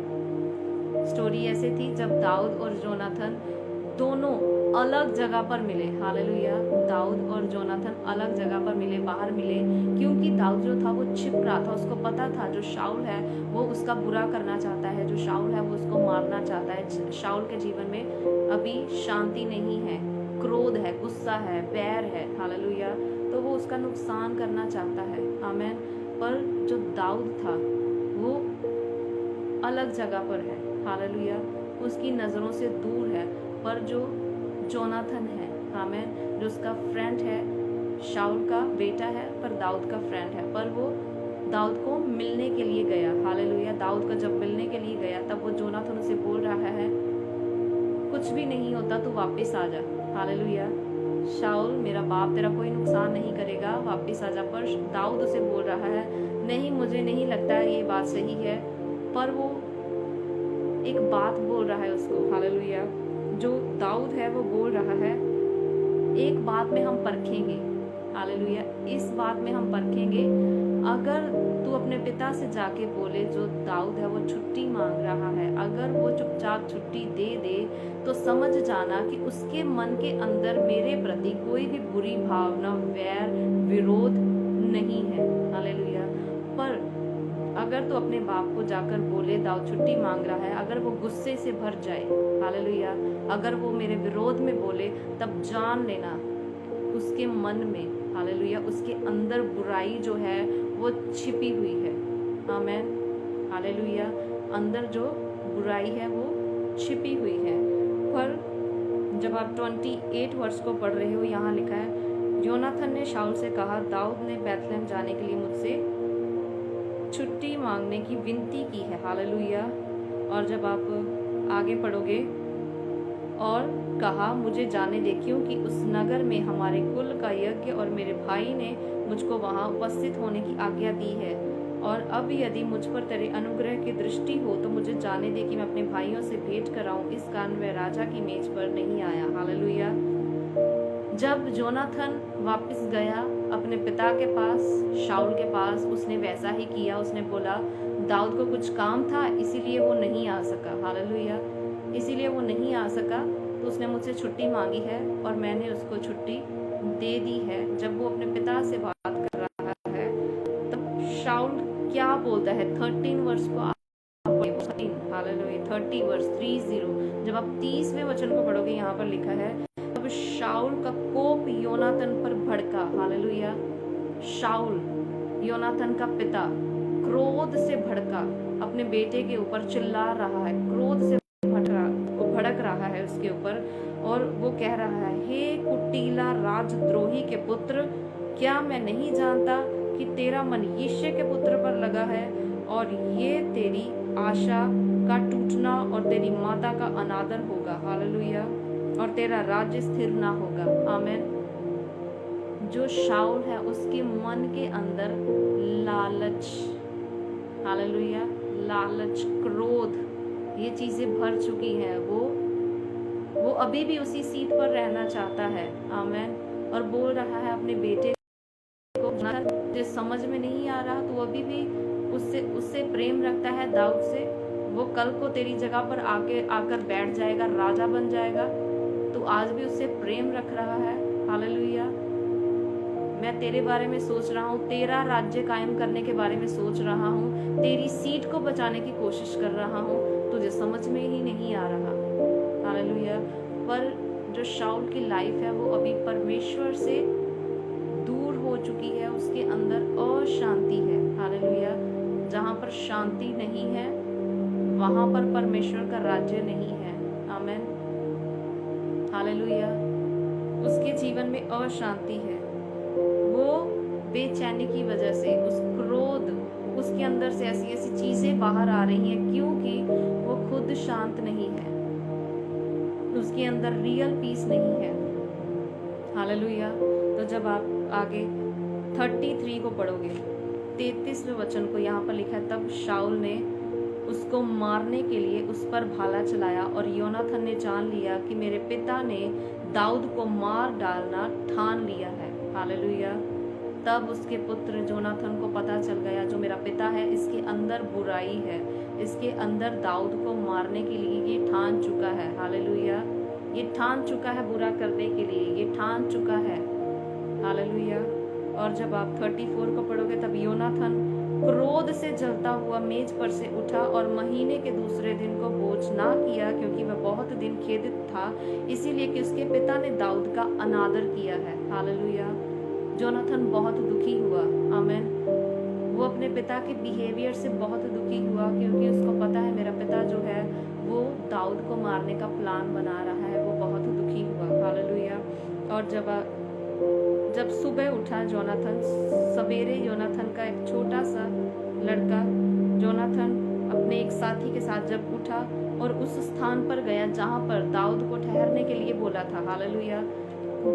स्टोरी ऐसे थी जब दाऊद और जोनाथन दोनों अलग जगह पर मिले। हालेलुया। दाऊद और जोनाथन अलग जगह पर मिले, बाहर मिले, क्योंकि दाऊद जो था वो छिप रहा था। उसको पता था जो शाऊल है वो उसका बुरा करना चाहता है, जो शाऊल है वो उसको मारना चाहता है। शाऊल के जीवन में अभी शांति नहीं है, क्रोध है, गुस्सा है, बैर है। हालेलुया। तो वो उसका नुकसान करना चाहता है। आमीन। पर जो दाऊद था वो अलग जगह पर है। हालेलुया। उसकी नज़रों से दूर है। पर जो जोनाथन है, आमीन, जो उसका फ्रेंड है, शाऊल का बेटा है पर दाऊद का फ्रेंड है, पर वो दाऊद को मिलने के लिए गया। हालेलुया। दाऊद का जब मिलने के लिए गया तब वो जोनाथन उसे बोल रहा है कुछ भी नहीं होता, तू वापस आ जा। हालेलुया। शाऊल मेरा बाप तेरा कोई नुकसान नहीं करेगा, वापस आ जा। पर दाऊद उसे बोल रहा है नहीं, मुझे नहीं लगता ये बात सही है। पर वो एक बात बोल रहा है उसको। हालेलुया। जो दाऊद है वो बोल रहा है एक बात में हम परखेंगे। हालेलुया। इस बात में हम परखेंगे, अगर तू अपने पिता से जाके बोले जो दाऊद है वो छुट्टी मांग रहा है, अगर वो चुपचाप छुट्टी दे दे तो समझ जाना कि उसके मन के अंदर मेरे प्रति कोई भी बुरी भावना, वैर, विरोध नहीं है। हालेलुया। पर अगर तो अपने बाप को जाकर बोले दाऊद छुट्टी मांग रहा है, अगर वो गुस्से से भर जाए, हालेलुया, अगर वो मेरे विरोध में बोले, तब जान लेना उसके मन में, हालेलुया, उसके अंदर बुराई जो है वो छिपी हुई है। आमीन। हालेलुया। अंदर जो बुराई है वो छिपी हुई है। पर जब आप 28 वर्ष को पढ़ रहे हो, यहाँ लिखा है योनाथन ने शाऊल से कहा, दाऊद ने बैतलहम जाने के लिए मुझसे छुट्टी मांगने की विनती की है। हालेलुया। और जब आप आगे पढ़ोगे, और कहा मुझे जाने दे, क्योंकि उस नगर में हमारे कुल का यज्ञ और मेरे भाई ने मुझको वहाँ उपस्थित होने की आज्ञा दी है। और अब यदि मुझ पर तेरे अनुग्रह की दृष्टि हो तो मुझे जाने दे कि मैं अपने भाइयों से भेंट कराऊं। इस कारण वह राजा की मेज पर नहीं आया। हालेलुया। जब जोनाथन वापस गया अपने पिता के पास, शाऊल के पास, उसने वैसा ही किया। उसने बोला दाऊद को कुछ काम था इसीलिए वो नहीं आ सका। हालेलुया। इसीलिए वो नहीं आ सका, तो उसने मुझसे छुट्टी मांगी है और मैंने उसको छुट्टी दे दी है। जब वो अपने पिता से बात कर रहा है तब शाऊल क्या बोलता है? 13 वर्ष को हालेलुया, 30 वर्ष 30। जब आप 30वें वचन को पढ़ोगे, यहाँ पर लिखा है तब शाऊल का कोप योनाथन पर भड़का। हालेलुया। शाऊल, योनाथन का पिता, क्रोध से भड़का, अपने बेटे के ऊपर चिल्ला रहा है, क्रोध से भड़क रहा है उसके ऊपर, और वो कह रहा है हे कुटिला राजद्रोही के पुत्र, क्या मैं नहीं जानता कि तेरा मन यिशै के पुत्र पर लगा है, और ये तेरी आशा का टूटना और तेरी माता का अनादर होगा। हालेलुया। और तेरा राज्य स्थिर ना होगा। आमीन। जो शाऊल है उसके मन के अंदर लालच, हालेलुया, लालच, क्रोध, ये चीजें भर चुकी हैं। वो अभी भी उसी सीट पर रहना चाहता है। आमीन। और बोल रहा है अपने बेटे को, जो समझ में नहीं आ रहा, तो अभी भी उससे प्रेम रखता है, दाऊद से। वो कल को तेरी जगह पर आकर बैठ जाएगा, राजा बन जाएगा, तो आज भी उससे प्रेम रख रहा है। हालेलुया। मैं तेरे बारे में सोच रहा हूँ, तेरा राज्य कायम करने के बारे में सोच रहा हूँ, तेरी सीट को बचाने की कोशिश कर रहा हूँ, तुझे समझ में ही नहीं आ रहा। हालेलुया। पर जो शाऊल की लाइफ है वो अभी परमेश्वर से दूर हो चुकी है, उसके अंदर अशांति है। हालेलुया। जहाँ पर शांति नहीं है वहाँ पर परमेश्वर का राज्य नहीं है। आमेन। हालेलुया। उसके जीवन में अशांति है, वो बेचैनी की वजह से, उस क्रोध, उसके अंदर से ऐसी ऐसी चीजें बाहर आ रही हैं क्योंकि वो खुद शांत नहीं है, उसके अंदर रियल पीस नहीं है। हालेलुया। तो जब आप आगे 33 को पढ़ोगे, 33वें वचन को, यहाँ पर लिखा है, तब शाऊल ने उसको मारने के लिए उस पर भाला चलाया और योनाथन ने जान लिया कि मेरे पिता ने दाऊद को मार डालना ठान लिया है। हालेलुया। तब उसके पुत्र जोनाथन को पता चल गया, जो मेरा पिता है इसके अंदर बुराई है, इसके अंदर दाऊद को मारने के लिए ये ठान चुका है। हालेलुया। ये ठान चुका है बुरा करने के लिए, ये ठान चुका है। हालेलुया। और जब आप 34 को पढ़ोगे, तब योनाथन क्रोध से जलता हुआ मेज पर से उठा और महीने के दूसरे दिन को भोज ना किया, क्योंकि वह बहुत दिन खेदित था, इसीलिए कि उसके पिता ने दाऊद का अनादर किया है। हालेलुया। जोनाथन बहुत दुखी हुआ। आमेन। वो अपने पिता के बिहेवियर से बहुत दुखी हुआ, क्योंकि उसको पता है मेरा पिता जो है वो दाऊद को मारने का प्लान बना रहा है। वो बहुत दुखी हुआ। हालेलुया। और जब सुबह उठा जोनाथन, सवेरे योनाथन का एक छोटा सा लड़का जोनाथन अपने एक साथी के साथ जब उठा और उस स्थान पर गया जहाँ पर दाऊद को ठहरने के लिए बोला था। हालेलुया।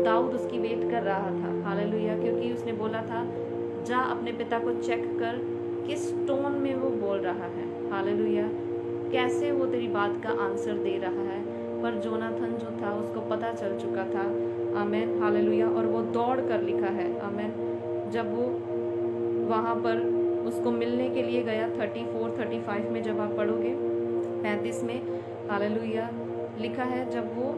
दाऊद उसकी वेट कर रहा था। हालेलुया। क्योंकि उसने बोला था, जा अपने पिता को चेक कर किस टोन में वो बोल रहा है। हालेलुया। कैसे वो तेरी बात का आंसर दे रहा है। पर जोनाथन जो था उसको पता चल चुका था। आमेन। हालेलुया। और वो दौड़ कर लिखा है। आमेन। जब वो वहाँ पर उसको मिलने के लिए गया, 34-35 में जब आप पढ़ोगे, 35 में, हालेलुया, लिखा है, जब वो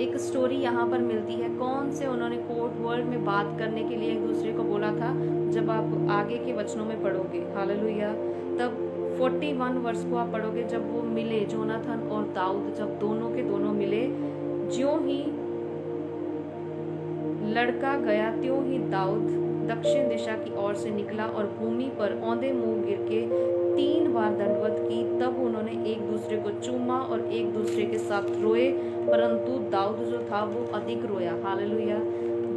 एक स्टोरी यहाँ पर मिलती है, कौन से उन्होंने कोर्ट वर्ल्ड में बात करने के लिए एक दूसरे को बोला था। जब आप आगे के वचनों में पढ़ोगे, हालेलुया, तब 41 वर्ष को आप पढ़ोगे, जब वो मिले जोनाथन और दाऊद, जब दोनों के दोनों मिले, ज्यों ही लड़का गया त्यों ही दाऊद दक्षिण दिशा की ओर से निकला और भूमि पर औंधे मुंह गिर के 3 बार दंडवत की। तब उन्होंने एक दूसरे को चूमा और एक दूसरे के साथ रोए, परंतु दाऊद जो था वो अधिक रोया। हालेलुया।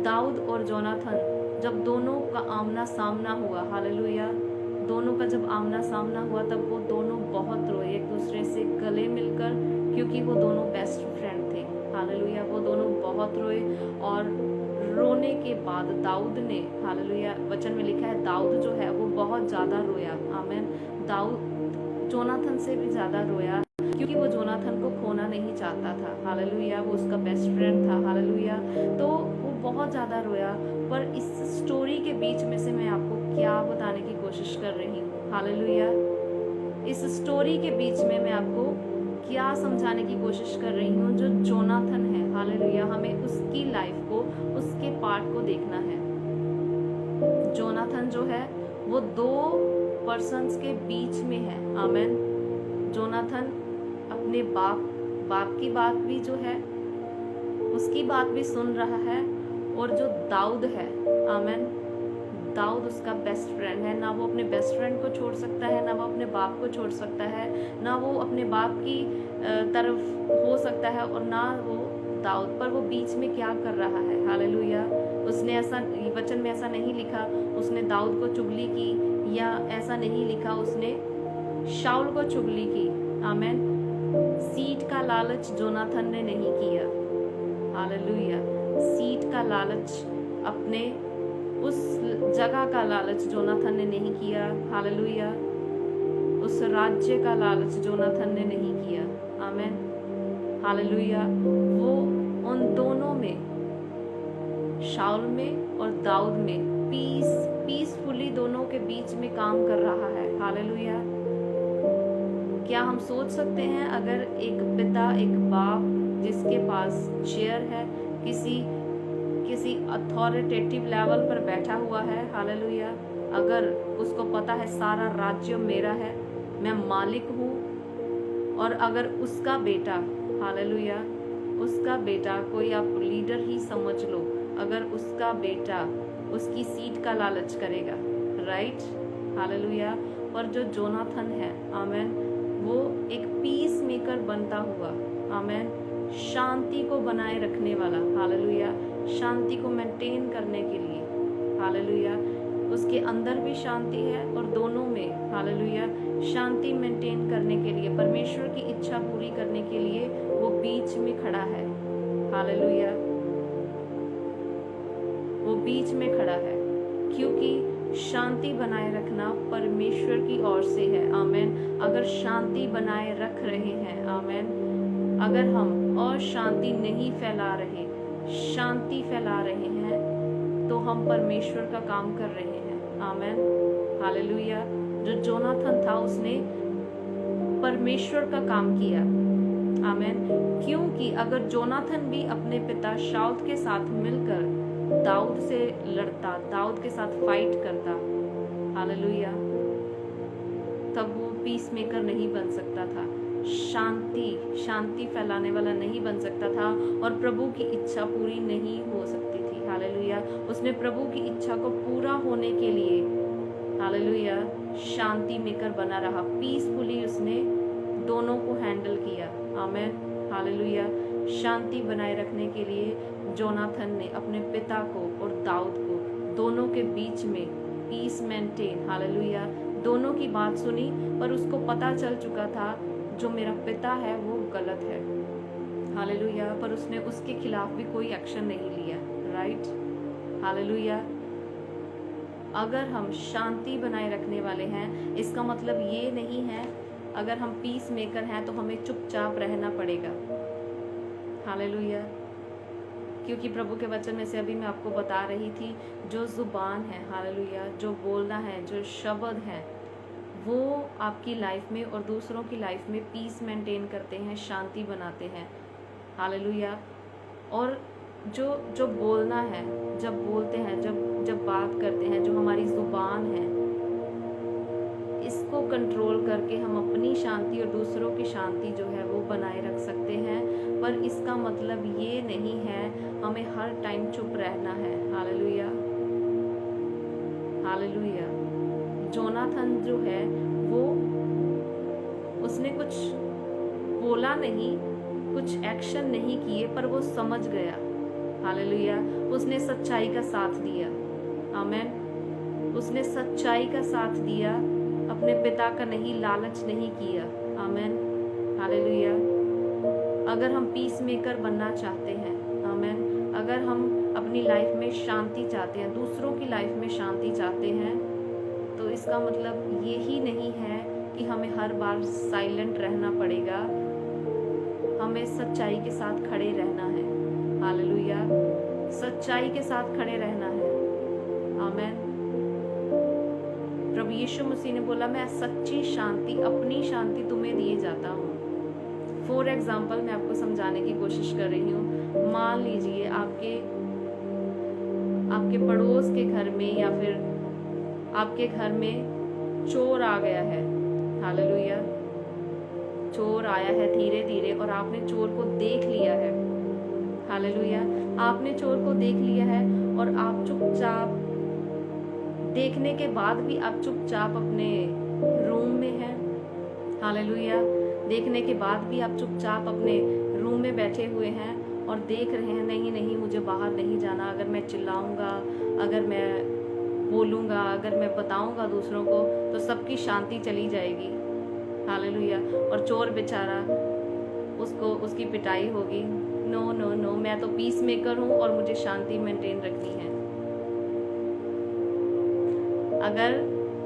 दाऊद और जोनाथन जब दोनों का आमना सामना हुआ, हालेलुया, दोनों का जब आमना सामना हुआ, तब वो दोनों बहुत रोए एक दूसरे से गले मिलकर, क्योंकि वो दोनों बेस्ट फ्रेंड थे। हालेलुया। वो दोनों बहुत रोए और रोने के बाद दाऊद ने, हालेलुया, वचन में लिखा है दाऊद जो है वो बहुत ज़्यादा रोया। आमेन। दाऊद जोनाथन से भी ज़्यादा रोया, क्योंकि वो जोनाथन को खोना नहीं चाहता था। हालेलुया। वो उसका बेस्ट फ्रेंड था। हालेलुया। तो वो बहुत ज़्यादा रोया। पर इस स्टोरी के बीच में से मैं आपको क्या बताने की कोशिश कर रही हूँ, हालेलुया, इस स्टोरी के बीच में मैं आपको क्या समझाने की कोशिश कर रही हूँ, जो जोनाथन है, हालेलुया, हमें उसकी लाइफ को, उसके पार्ट को देखना है। जोनाथन जो है वो 2 पर्सन्स के बीच में है। आमेन। जोनाथन अपने बाप की बात भी जो है उसकी बात भी सुन रहा है, और जो दाऊद है, आमेन, दाऊद उसका बेस्ट फ्रेंड है। ना वो अपने बेस्ट फ्रेंड को छोड़ सकता है, ना वो अपने बाप को छोड़ सकता है, ना वो अपने बाप की तरफ हो सकता है, और ना वो दाऊद, पर वो बीच में क्या कर रहा है। हालेलुया। उसने ऐसा, वचन में ऐसा नहीं लिखा उसने दाऊद को चुगली की, या ऐसा नहीं लिखा उसने शाऊल को चुगली की। आमेन। सीट का लालच जोनाथन ने नहीं किया। हालेलुया। सीट का लालच, अपने उस जगह का लालच जोनाथन ने नहीं किया। हालेलुया। उस राज्य का लालच जोनाथन ने नहीं किया। आमेन। हालेलुया। वो उन दोनों में, शाऊल में और दाऊद में, पीसफुली दोनों के बीच में काम कर रहा है। हालेलुया। क्या हम सोच सकते हैं, अगर एक पिता, एक बाप जिसके पास चेयर है, किसी अथॉरिटेटिव लेवल पर बैठा हुआ है, हालेलुया, अगर उसको पता है सारा राज्य मेरा है, मैं मालिक हूँ, और अगर उसका बेटा हालेलुया। उसका बेटा, कोई आप लीडर ही समझ लो, अगर उसका बेटा उसकी सीट का लालच करेगा, राइट, हालेलुया। पर जो जोनाथन है, आमेन, वो एक पीस मेकर बनता हुआ, आमेन, शांति को बनाए रखने वाला, हालेलुया, शांति को मेंटेन करने के लिए, हालेलुया, उसके अंदर भी शांति है और दोनों में, हालेलुया, शांति मेंटेन करने के लिए, परमेश्वर की इच्छा पूरी करने के लिए वो बीच में खड़ा है, हालेलुया, वो बीच में खड़ा है, क्योंकि शांति बनाए रखना परमेश्वर की ओर से है, आमेन। अगर शांति बनाए रख रहे हैं, आमेन, अगर हम अशांति नहीं फैला रहे, शांति फैला रहे हैं, तो हम परमेश्वर का काम कर रहे हैं, आमेन, हालेलुया। जो जोनाथन था उसने परमेश्वर का काम किया, आमेन, क्योंकि अगर जोनाथन भी अपने पिता शाऊल के साथ मिलकर दाऊद से लड़ता, दाऊद के साथ फाइट करता, हालेलुया, तब वो पीस मेकर नहीं बन सकता था, शांति फैलाने वाला नहीं बन सकता था और प्रभु की इच्छा पूरी नहीं हो सकती थी, हालेलुया। उसने प्रभु की इच्छा को पूरा होने के लिए, हालेलुया, शांति मेकर बना रहा, पीसफुली उसने दोनों को हैंडल किया, आमेन, हालेलुया। शांति बनाए रखने के लिए जोनाथन ने अपने पिता को और दाऊद को, दोनों के बीच में पीस मेंटेन, हालेलुया, दोनों की बात सुनी, पर उसको पता चल चुका था जो मेरा पिता है वो गलत है, हालेलुया, पर उसने उसके खिलाफ भी कोई एक्शन नहीं लिया, राइट, हालेलुया। अगर हम शांति बनाए रखने वाले हैं, इसका मतलब ये नहीं है अगर हम पीस मेकर हैं तो हमें चुपचाप रहना पड़ेगा, हालेलुया, क्योंकि प्रभु के वचन में से अभी मैं आपको बता रही थी, जो जुबान है, हालेलुया, जो बोलना है, जो शब्द है, वो आपकी लाइफ में और दूसरों की लाइफ में पीस मेंटेन करते हैं, शांति बनाते हैं, हालेलुया। और जो बोलना है, जब बोलते हैं, जब बात करते हैं, जो हमारी जुबान है, इसको कंट्रोल करके हम अपनी शांति और दूसरों की शांति जो है वो बनाए रख सकते हैं, पर इसका मतलब ये नहीं है हमें हर टाइम चुप रहना है, हालेलुया, हालेलुया। जोनाथन जो है वो, उसने कुछ बोला नहीं, कुछ एक्शन नहीं किए, पर वो समझ गया, हालेलुया, उसने सच्चाई का साथ दिया, आमेन, उसने सच्चाई का साथ दिया, अपने पिता का नहीं, लालच नहीं किया, आमेन, हालेलुया। अगर हम पीस मेकर बनना चाहते हैं, आमेन, अगर हम अपनी लाइफ में शांति चाहते हैं, दूसरों की लाइफ में शांति चाहते हैं, तो इसका मतलब ये ही नहीं है कि हमें हर बार साइलेंट रहना पड़ेगा, हमें सच्चाई के साथ खड़े रहना है, हालेलुया, सच्चाई के साथ खड़े रहना है, आमेन। प्रभु यीशु मसीह ने बोला, मैं सच्ची शांति, अपनी शांति तुम्हें दिए जाता हूँ। फॉर एग्जाम्पल मैं आपको समझाने की कोशिश कर रही हूँ, मान लीजिए आपके पड़ोस के घर में या फिर आपके घर में चोर आ गया है, हालेलुया, चोर आया है धीरे धीरे और आपने चोर को देख लिया है, हालेलुया, आपने चोर को देख लिया है और आप चुपचाप, देखने के बाद भी आप चुपचाप अपने रूम में हैं, हालेलुया, देखने के बाद भी आप चुपचाप अपने रूम में बैठे हुए हैं और देख रहे हैं, नहीं नहीं मुझे बाहर नहीं जाना, अगर मैं चिल्लाऊंगा, अगर मैं बोलूंगा, अगर मैं बताऊंगा दूसरों को तो सबकी शांति चली जाएगी, हालेलुया, और चोर बेचारा, उसकी पिटाई होगी, नो नो नो, मैं तो पीस मेकर हूँ और मुझे शांति मेंटेन रखनी है। अगर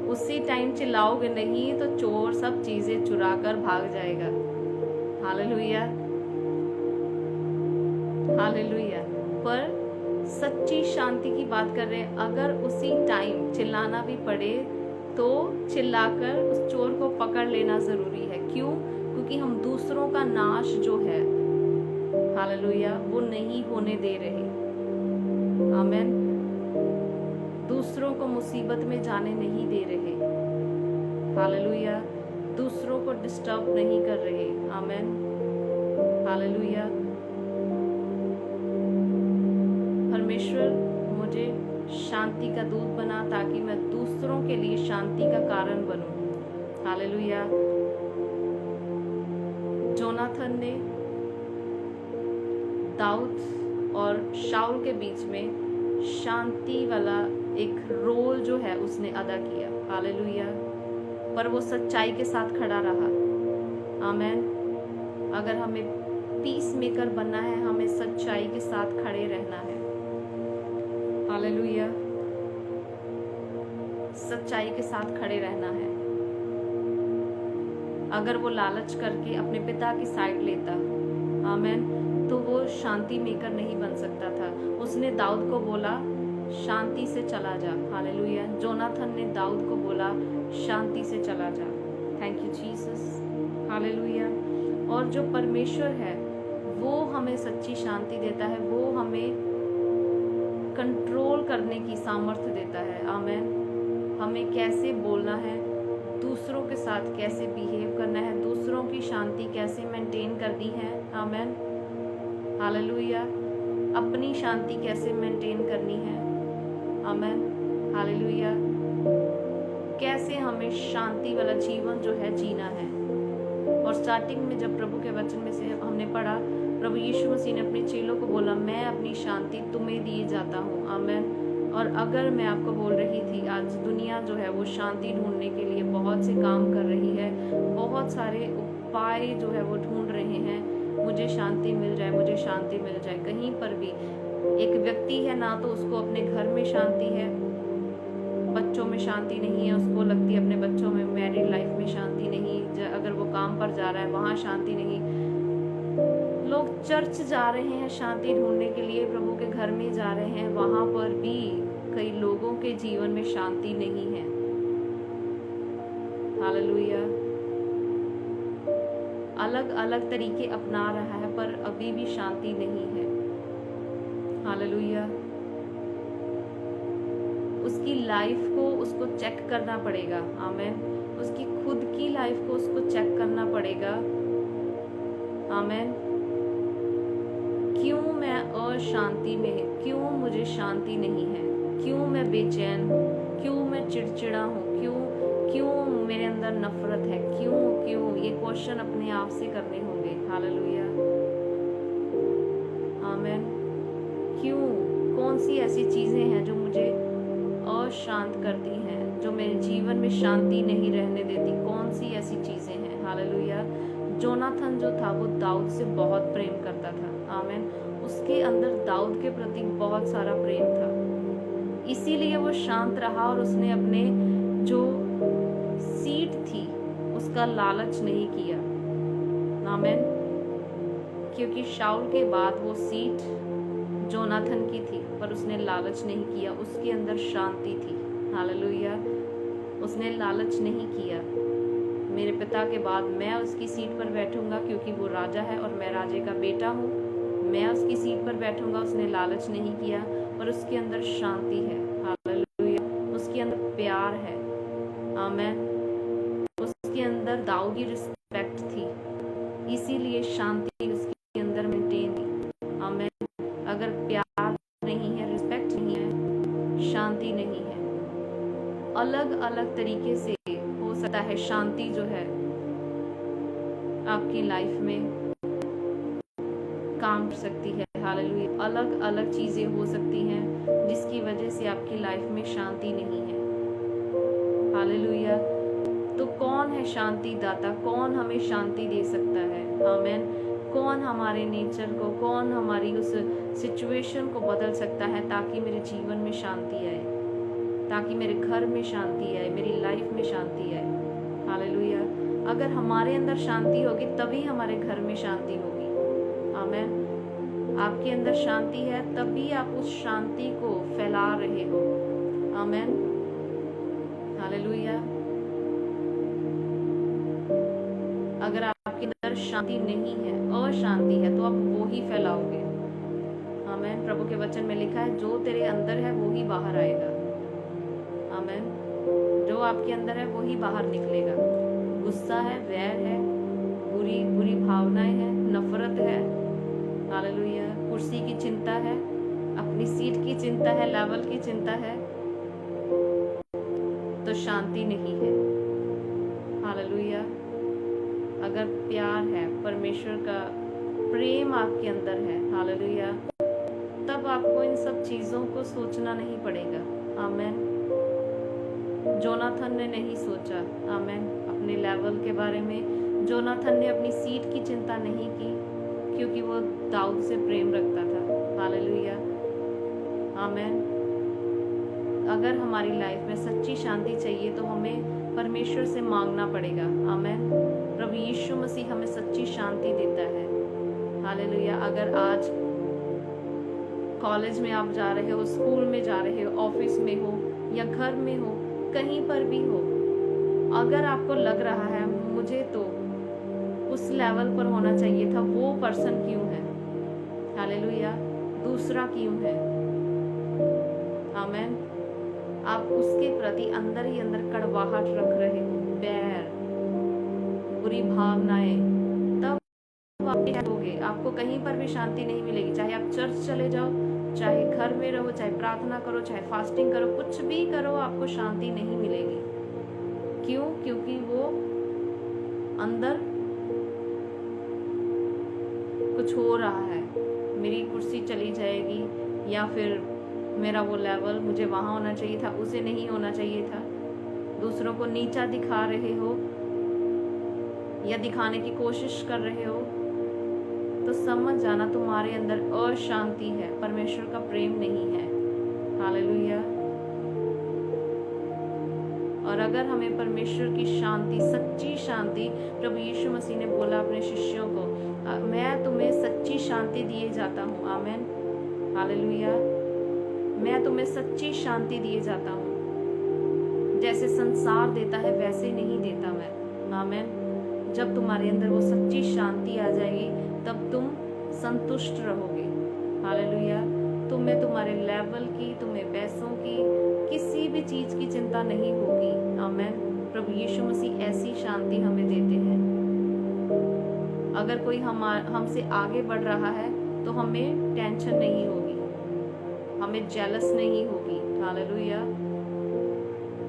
उसी टाइम चिल्लाओगे नहीं तो चोर सब चीजें चुरा कर भाग जाएगा, हालेलुया, हालेलुया। पर सच्ची शांति की बात कर रहे हैं, अगर उसी टाइम चिल्लाना भी पड़े तो चिल्लाकर उस चोर को पकड़ लेना जरूरी है, क्यों? क्योंकि हम दूसरों का नाश जो है, हालेलुया, वो नहीं होने दे रहे, आमेन, दूसरों को मुसीबत में जाने नहीं दे रहे, हालेलुया, दूसरों को डिस्टर्ब नहीं कर रहे, आमेन, हालेलुया। परमेश्वर मुझे शांति का दूत बना ताकि मैं दूसरों के लिए शांति का कारण बनूं। हालेलुया। जोनाथन ने दाऊद और शाऊल के बीच में शांति वाला एक रोल जो है उसने अदा किया। हालेलुया। पर वो सच्चाई के साथ खड़ा रहा। आमेन। अगर हमें पीस मेकर बनना है, हमें सच्चाई के साथ खड़े रहना है। हालेलुया। सच्चाई के साथ खड़े रहना है। अगर वो लालच करके अपने पिता की साइड लेता, आमेन, तो वो शांति मेकर नहीं बन सकता था। उसने दाऊद को बोला शांति से चला जा। हालेलुया। जोनाथन ने दाऊद को बोला शांति से चला जा। Thank you Jesus. हालेलुया। और जो परमेश्वर है वो हमें सच्ची शांति देता है, वो हमें कंट्रोल करने की सामर्थ्य देता है। आमेन। हमें कैसे बोलना है, दूसरों के साथ कैसे बिहेव करना है, दूसरों की शांति कैसे मेंटेन करनी है। आमेन। हालेलुया। अपनी शांति कैसे मेंटेन करनी है। आमेन। हालेलुया। कैसे हमें शांति वाला जीवन जो है जीना है। और स्टार्टिंग में जब प्रभु के वचन में से हमने पढ़ा, प्रभु यीशु मसीह ने अपने चेलों को बोला मैं अपनी शांति तुम्हें दिए जाता हूँ। आमेन। और अगर मैं आपको बोल रही थी, आज दुनिया जो है वो शांति ढूंढने के लिए बहुत से काम कर रही है, बहुत सारे उपाय जो है वो ढूंढ रहे हैं। मुझे शांति मिल जाए, मुझे शांति मिल जाए। कहीं पर भी एक व्यक्ति है ना तो उसको अपने घर में शांति है, बच्चों में शांति नहीं है, उसको लगती है अपने बच्चों में, मैरिड लाइफ में शांति नहीं, अगर वो काम पर जा रहा है वहाँ शांति नहीं। लोग चर्च जा रहे हैं शांति ढूंढने के लिए, प्रभु के घर में जा रहे हैं, वहां पर भी कई लोगों के जीवन में शांति नहीं है। हालेलुया। अलग अलग तरीके अपना रहा है पर अभी भी शांति नहीं है। हालेलुया। उसकी लाइफ को उसको चेक करना पड़ेगा। आमेन। उसकी खुद की लाइफ को उसको चेक करना पड़ेगा। आमेन। क्यों मैं अशांति में, क्यों मुझे शांति नहीं है, क्यों मैं बेचैन हूँ, क्यों मैं चिड़चिड़ा हूँ, क्यों मेरे अंदर नफरत है, क्यों ये क्वेश्चन अपने आप से करने होंगे। हालेलुया। आमेन। क्यों, कौन सी ऐसी चीजें हैं जो मुझे अशांत करती हैं, जो मेरे जीवन में शांति नहीं रहने देती, कौन सी ऐसी चीजें हैं। हालेलुया। जोनाथन जो था वो दाऊद से बहुत प्रेम करता था। आमेन। उसके अंदर दाऊद के प्रति बहुत सारा प्रेम था, इसीलिए वो शांत रहा और उसने अपने जो सीट थी उसका लालच नहीं किया। आमेन। क्योंकि शाऊल के बाद वो सीट जोनाथन की थी, पर उसने लालच नहीं किया, उसके अंदर शांति थी। हालेलुया। उसने लालच नहीं किया, मेरे पिता के बाद मैं उसकी सीट पर बैठूंगा क्योंकि वो राजा है और मैं राजे का बेटा हूँ, मैं उसकी सीट पर बैठूंगा। उसने लालच नहीं किया, पर उसके अंदर शांति है। हालेलुया। उसके अंदर प्यार है। आमेन। उसके अंदर दाऊद की रिस्पेक्ट थी, इसीलिए शांति उसके अंदर मेंटेन थी। आमेन। अगर प्यार नहीं है, रिस्पेक्ट नहीं है, शांति नहीं है। अलग अलग तरीके से हो सकता है शांति जो है आपकी लाइफ में काम कर सकती है। हालेलुया। अलग अलग चीजें हो सकती हैं जिसकी वजह से आपकी लाइफ में शांति नहीं है। हालेलुया। तो कौन है शांति दाता, कौन हमें शांति दे सकता है। आमेन। कौन हमारे नेचर को, कौन हमारी उस सिचुएशन को बदल सकता है ताकि मेरे जीवन में शांति आए, ताकि मेरे घर में शांति आए, मेरी लाइफ में शांति आए। हालेलुया। अगर हमारे अंदर शांति होगी तभी हमारे घर में शांति होगी। आमेन। आपके अंदर शांति है तभी आप उस शांति को फैला रहे हो। आमेन। हालेलुया। अगर आपके अंदर शांति नहीं है, अशांति है, तो आप वो ही फैलाओगे। आमेन। प्रभु के वचन में लिखा है जो तेरे अंदर है वो ही बाहर आएगा। आमेन। जो आपके अंदर है वो ही बाहर निकलेगा। गुस्सा है, वैर है, बुरी भावनाएं हैं, नफरत है, हालेलुया। कुर्सी की चिंता है, अपनी सीट की चिंता है, लेवल की चिंता है, तो शांति नहीं है। हालेलुया। अगर प्यार है, परमेश्वर का प्रेम आपके अंदर है, हालेलुया, तब आपको इन सब चीज़ों को सोचना नहीं पड़ेगा। आमेन। जोनाथन ने नहीं सोचा, आमेन, अपने लेवल के बारे में। जोनाथन ने अपनी सीट की चिंता नहीं की, क्योंकि वो दाऊद से प्रेम रखता था। हालेलुया। आमेन। अगर हमारी लाइफ में सच्ची शांति चाहिए तो हमें परमेश्वर से मांगना पड़ेगा। आमेन। प्रभु यीशु मसीह हमें सच्ची शांति देता है। हालेलुया। अगर आज कॉलेज में आप जा रहे हो, स्कूल में जा रहे हो, ऑफिस में हो या घर में हो, कहीं पर भी हो, अगर आपको लग रहा है मुझे तो उस लेवल पर होना चाहिए था, वो पर्सन क्यों है? हालेलुया। दूसरा क्यों है? आमेन। आप उसके प्रति अंदर ही अंदर कड़वाहट रख रहे हो, बैर, बुरी भावनाएं, तब आप होगे। आपको कहीं पर भी शांति नहीं मिलेगी। चाहे आप चर्च चले जाओ, चाहे घर में रहो, चाहे प्रार्थना करो, चाहे फास्टिंग करो, कुछ भी करो, आपको शांति नहीं मिलेगी। क्यों? क्योंकि वो अंदर कुछ हो रहा है। मेरी कुर्सी चली जाएगी, या फिर मेरा वो लेवल, मुझे वहां होना चाहिए था, उसे नहीं होना चाहिए था। दूसरों को नीचा दिखा रहे हो या दिखाने की कोशिश कर रहे हो, तो समझ जाना तुम्हारे अंदर अशांति है, परमेश्वर का प्रेम नहीं है। हालेलुया। और अगर हमें परमेश्वर की शांति, सच्ची शांति, प्रभु यीशु मसीह ने बोला अपने शिष्यों को, मैं तुम्हें सच्ची शांति दिए जाता हूँ। आमेन। हालेलुया। मैं तुम्हें सच्ची शांति दिए जाता हूँ, जैसे संसार देता है वैसे नहीं देता मैं। आमेन। जब तुम्हारे अंदर वो सच्ची शांति आ जाएगी, तब तुम संतुष्ट रहोगे। हालेलुया। तुम्हें तुम्हारे लेवल की, तुम्हें पैसों की, किसी भी चीज की चिंता नहीं होगी। आमेन। प्रभु यीशु मसीह ऐसी शांति हमें देते हैं। अगर कोई हमसे आगे बढ़ रहा है तो हमें टेंशन नहीं होगी, हमें जेलस नहीं होगी। हालेलुया।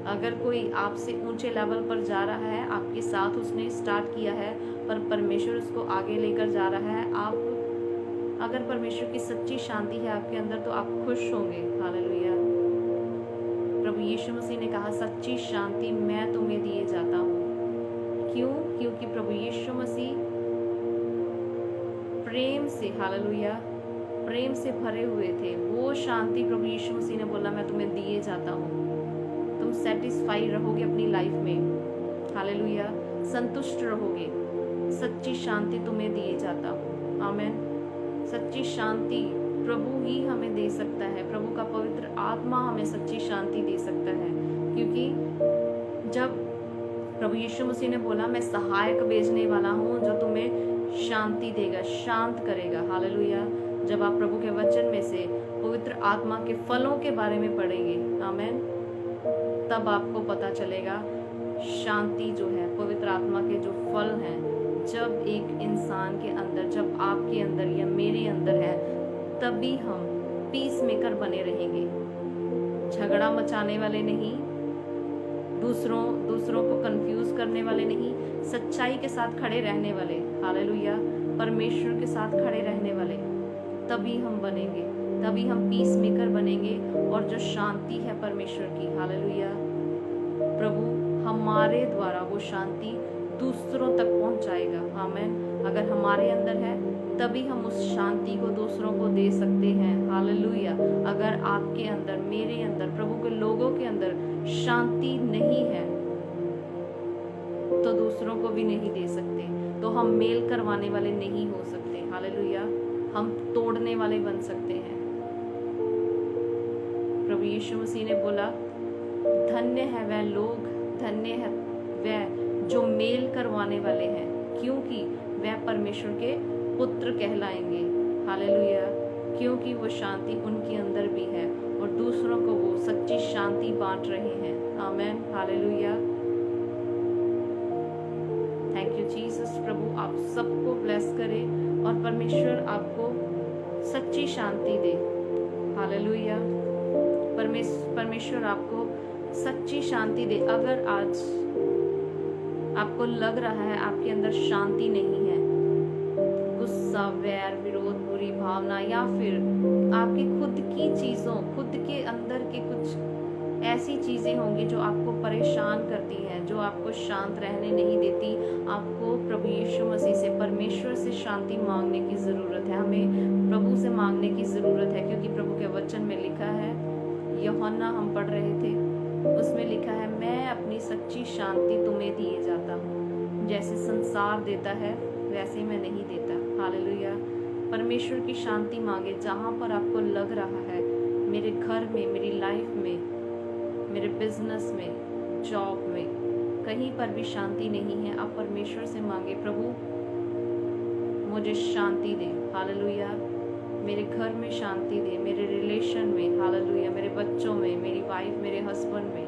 अगर कोई आपसे ऊंचे लेवल पर जा रहा है, आपके साथ उसने स्टार्ट किया है पर परमेश्वर उसको आगे लेकर जा रहा है, आप अगर परमेश्वर की सच्ची शांति है आपके अंदर, तो आप खुश होंगे। हालेलुया। प्रभु यीशु मसीह ने कहा, सच्ची शांति मैं तुम्हें दिए जाता हूँ। क्यों? क्योंकि प्रभु यीशु मसीह प्रेम से, हालेलुया, प्रेम से भरे हुए थे। वो शांति प्रभु यीशु मसीह ने बोला, मैं तुम्हें दिए जाता हूँ। तुम सेटिस्फाई रहोगे अपनी लाइफ में। हालेलुया। संतुष्ट रहोगे। सच्ची शांति तुम्हें दिए जाता हूँ। आमेन। सच्ची शांति प्रभु ही हमें दे सकता है। प्रभु का पवित्र आत्मा हमें सच्ची शांति दे सकता है, क्योंकि जब प्रभु यीशु मसीह ने बोला, मैं सहायक भेजने वाला हूँ जो तुम्हें शांति देगा, शांत करेगा। हालेलुया। जब आप प्रभु के वचन में से पवित्र आत्मा के फलों के बारे में पढ़ेंगे, आमेन, तब आपको पता चलेगा शांति जो है, पवित्र आत्मा के जो फल हैं, जब एक इंसान के अंदर, जब आपके अंदर या मेरे अंदर है, तभी हम पीस मेकर बने रहेंगे। झगड़ा मचाने वाले नहीं, दूसरों को कंफ्यूज करने वाले नहीं, सच्चाई के साथ खड़े रहने वाले। हालेलुया। परमेश्वर के साथ खड़े रहने वाले, तभी हम बनेंगे, तभी हम पीस मेकर बनेंगे। और जो शांति है परमेश्वर की, हालेलुया, प्रभु हमारे द्वारा वो शांति दूसरों तक पहुंचाएगा। आमेन। अगर हमारे अंदर है, तभी हम उस शांति को दूसरों को दे सकते हैं। हालेलुया। अगर आपके अंदर, मेरे अंदर, प्रभु के लोगों के अंदर शांति नहीं है, तो दूसरों को भी नहीं दे सकते। तो हम मेल करवाने वाले नहीं हो सकते। हालेलुया। हम तोड़ने वाले बन सकते हैं। प्रभु यीशु मसीह ने बोला, धन्य है वह लोग, धन्य है वह जो मेल करवाने वाले हैं, क्योंकि वह परमेश्वर के पुत्र कहलाएंगे। हालेलुया। क्योंकि वो शांति उनके अंदर भी है और दूसरों को वो सच्ची शांति बांट रहे हैं। Amen. Hallelujah. Thank you Jesus. प्रभु आप सबको ब्लेस करे और परमेश्वर आपको सच्ची शांति दे। हालेलुया। परमेश्वर आपको सच्ची शांति दे। अगर आज आपको लग रहा है आपके अंदर शांति नहीं है, गुस्सा, वैर, विरोध, बुरी भावना, या फिर आपकी खुद की चीज़ों, खुद के अंदर के कुछ ऐसी चीज़ें होंगी जो आपको परेशान करती हैं, जो आपको शांत रहने नहीं देती, आपको प्रभु यीशु मसीह से, परमेश्वर से शांति मांगने की ज़रूरत है। हमें प्रभु से मांगने की ज़रूरत है, क्योंकि प्रभु के वचन में लिखा है, यूहन्ना हम पढ़ रहे थे, उसमें लिखा है, मैं अपनी सच्ची शांति तुम्हें दिए जाता हूँ, जैसे संसार देता है वैसे मैं नहीं देता। हालेलुया। परमेश्वर की शांति मांगे। जहाँ पर आपको लग रहा है मेरे घर में, मेरी लाइफ में, मेरे बिजनेस में, जॉब में, कहीं पर भी शांति नहीं है, आप परमेश्वर से मांगे, प्रभु मुझे शांति दे। हालेलुया। मेरे घर में शांति दे, मेरे रिलेशन में, हालेलुया, मेरे बच्चों में, मेरी वाइफ, मेरे हस्बैंड में,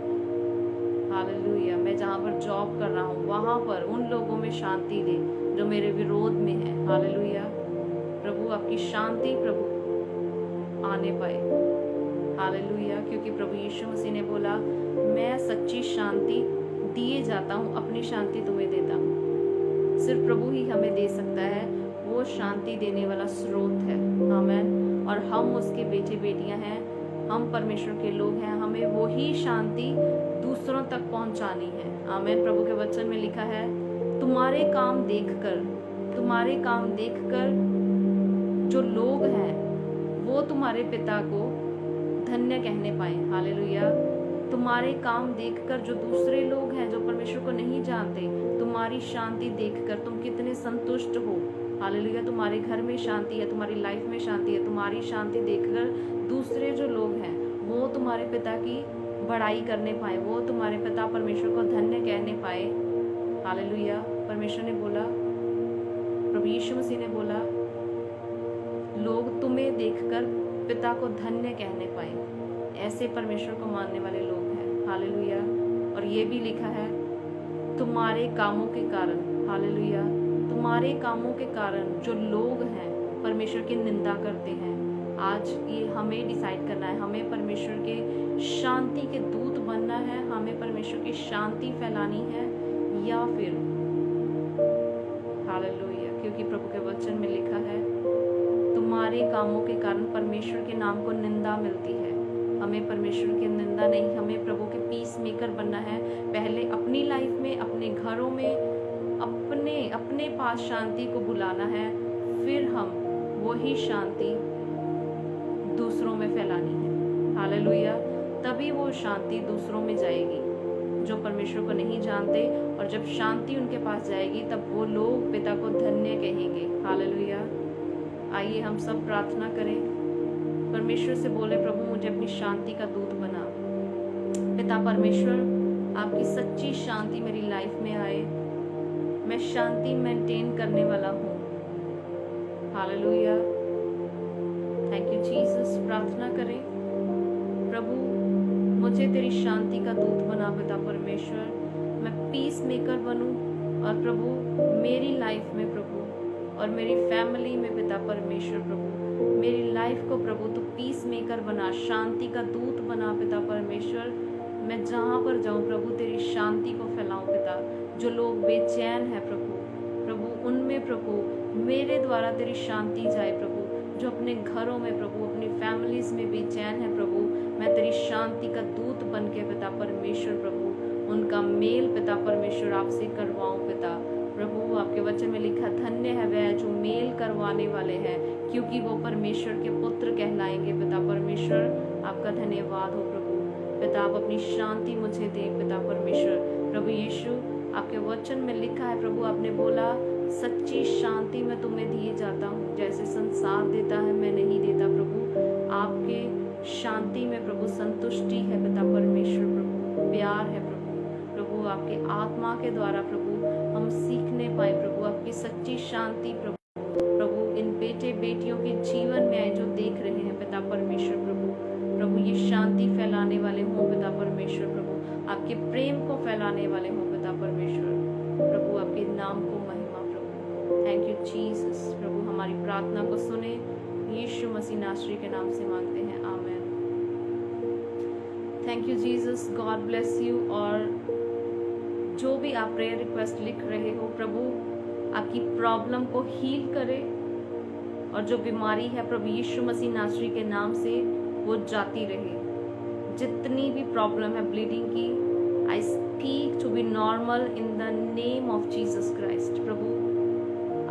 हालेलुया, मैं जहाँ पर जॉब कर रहा हूँ वहाँ पर उन लोगों में शांति दे जो मेरे विरोध में है। हालेलुया। प्रभु आपकी शांति प्रभु आने पाए। हालेलुया। क्योंकि प्रभु यीशु मसीह ने बोला, मैं सच्ची शांति दिए जाता हूँ, अपनी शांति तुम्हें देता हूँ। सिर्फ प्रभु ही हमें दे सकता है, वो शांति देने वाला स्रोत है। आमीन। और हम उसके बेटे बेटियां हैं, हम परमेश्वर के लोग हैं, हमें वही शांति दूसरों तक पहुंचानी है। आमीन। प्रभु के वचन में लिखा है, तुम्हारे काम देखकर जो लोग हैं वो तुम्हारे पिता को धन्य कहने पाए। हालेलुया। तुम्हारे काम देखकर जो दूसरे लोग हैं, जो परमेश्वर को नहीं जानते, तुम्हारी शांति देखकर तुम कितने संतुष्ट हो। हालेलुया। तुम्हारे घर में शांति है, तुम्हारी लाइफ में शांति है, तुम्हारी शांति देखकर दूसरे जो लोग हैं वो तुम्हारे पिता की बड़ाई करने पाए, वो तुम्हारे पिता परमेश्वर को धन्य कहने पाए। हालेलुया। परमेश्वर ने बोला, प्रभु यीशु मसीह ने बोला, लोग तुम्हें देखकर पिता को धन्य कहने पाए। ऐसे परमेश्वर को मानने वाले लोग हैं। हालेलुया। और ये भी लिखा है, तुम्हारे कामों के कारण, हालेलुया, तुम्हारे कामों के कारण जो लोग हैं परमेश्वर की निंदा करते हैं। आज ये हमें डिसाइड करना है, हमें परमेश्वर के शांति के दूत बनना है, हमें परमेश्वर की शांति फैलानी है, या फिर, हालेलुया, क्योंकि प्रभु के वचन में लिखा है, तुम्हारे कामों के कारण परमेश्वर के नाम को निंदा मिलती है। हमें परमेश्वर की निंदा नहीं, हमें प्रभु के पीस मेकर बनना है। पहले अपनी लाइफ में, अपने घरों में, अपने पास शांति को बुलाना है, फिर हम वही शांति दूसरों में फैलानी है। हालेलुया। तभी वो शांति दूसरों में जाएगी जो परमेश्वर को नहीं जानते, और जब शांति उनके पास जाएगी तब वो लोग पिता को धन्य कहेंगे। हालेलुया। आइए हम सब प्रार्थना करें, परमेश्वर से बोले, प्रभु मुझे अपनी शांति का दूत बना। पिता परमेश्वर, आपकी सच्ची शांति मेरी लाइफ में आए, मैं शांति मेंटेन करने वाला हूँ। हालेलुया। Thank you Jesus. प्रार्थना करें, प्रभु मुझे तेरी शांति का दूत बना पिता परमेश्वर, मैं पीस मेकर बनूं, और प्रभु मेरी लाइफ में प्रभु और मेरी फैमिली में पिता परमेश्वर, प्रभु मेरी लाइफ को प्रभु तू पीस मेकर बना, शांति का दूत बना पिता परमेश्वर। मैं जहाँ पर जाऊँ प्रभु तेरी शांति को फैलाऊं पिता। जो लोग बेचैन हैं प्रभु उनमें प्रभु मेरे द्वारा तेरी शांति जाए प्रभु। जो अपने घरों में प्रभु, अपनी फैमिलीज में बेचैन है प्रभु, मैं तेरी शांति का दूत बन के पिता परमेश्वर प्रभु उनका मेल पिता परमेश्वर आपसे करवाऊं पिता। प्रभु आपके वचन में लिखा, धन्य है वह जो मेल करवाने वाले हैं, क्योंकि वो परमेश्वर के पुत्र कहलाएंगे पिता परमेश्वर। आपका धन्यवाद हो प्रभु। पिता आप अपनी शांति मुझे दे पिता परमेश्वर। प्रभु यीशु आपके वचन में लिखा है प्रभु, आपने बोला सच्ची शांति मैं तुम्हें दिए जाता हूँ, जैसे संसार देता है मैं नहीं देता प्रभु। आपके शांति में प्रभु संतुष्टि है पिता परमेश्वर, प्रभु प्यार है प्रभु आपके आत्मा के द्वारा प्रभु हम सीखने पाए प्रभु आपकी सच्ची शांति प्रभु इन बेटे बेटियों के जीवन में आए जो देख रहे हैं पिता परमेश्वर। प्रभु ये शांति फैलाने वाले हों पिता परमेश्वर, प्रभु आपके प्रेम को फैलाने वाले हों पिता परमेश्वर। प्रभु आपके नाम को महिमा प्रभु। Thank you Jesus. प्रभु हमारी प्रार्थना को सुने, यीशु मसीह नासरी के नाम से मांगते हैं, amen. Thank you Jesus, God bless you. और जो भी आप प्रेयर रिक्वेस्ट लिख रहे हो, प्रभु आपकी प्रॉब्लम को हील करे, और जो बीमारी है प्रभु यीशु मसीह नासरी के नाम से वो जाती रहे। जितनी भी प्रॉब्लम है ब्लीडिंग की, I speak to be normal in the name of Jesus Christ. प्रभु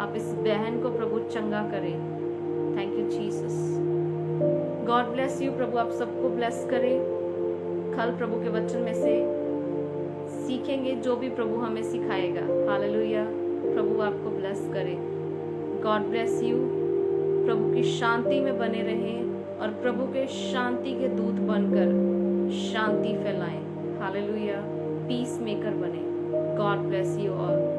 आप इस बहन को प्रभु चंगा करें। Thank you Jesus, God bless you. प्रभु आप सबको ब्लेस करे। कल प्रभु के वचन में से सीखेंगे जो भी प्रभु हमें सिखाएगा। हालेलुया। प्रभु आपको ब्लेस करे। God bless you. प्रभु की शांति में बने रहें और प्रभु के शांति के दूत बनकर शांति फैलाएं। हालेलुया। पीस मेकर बने। God bless you all.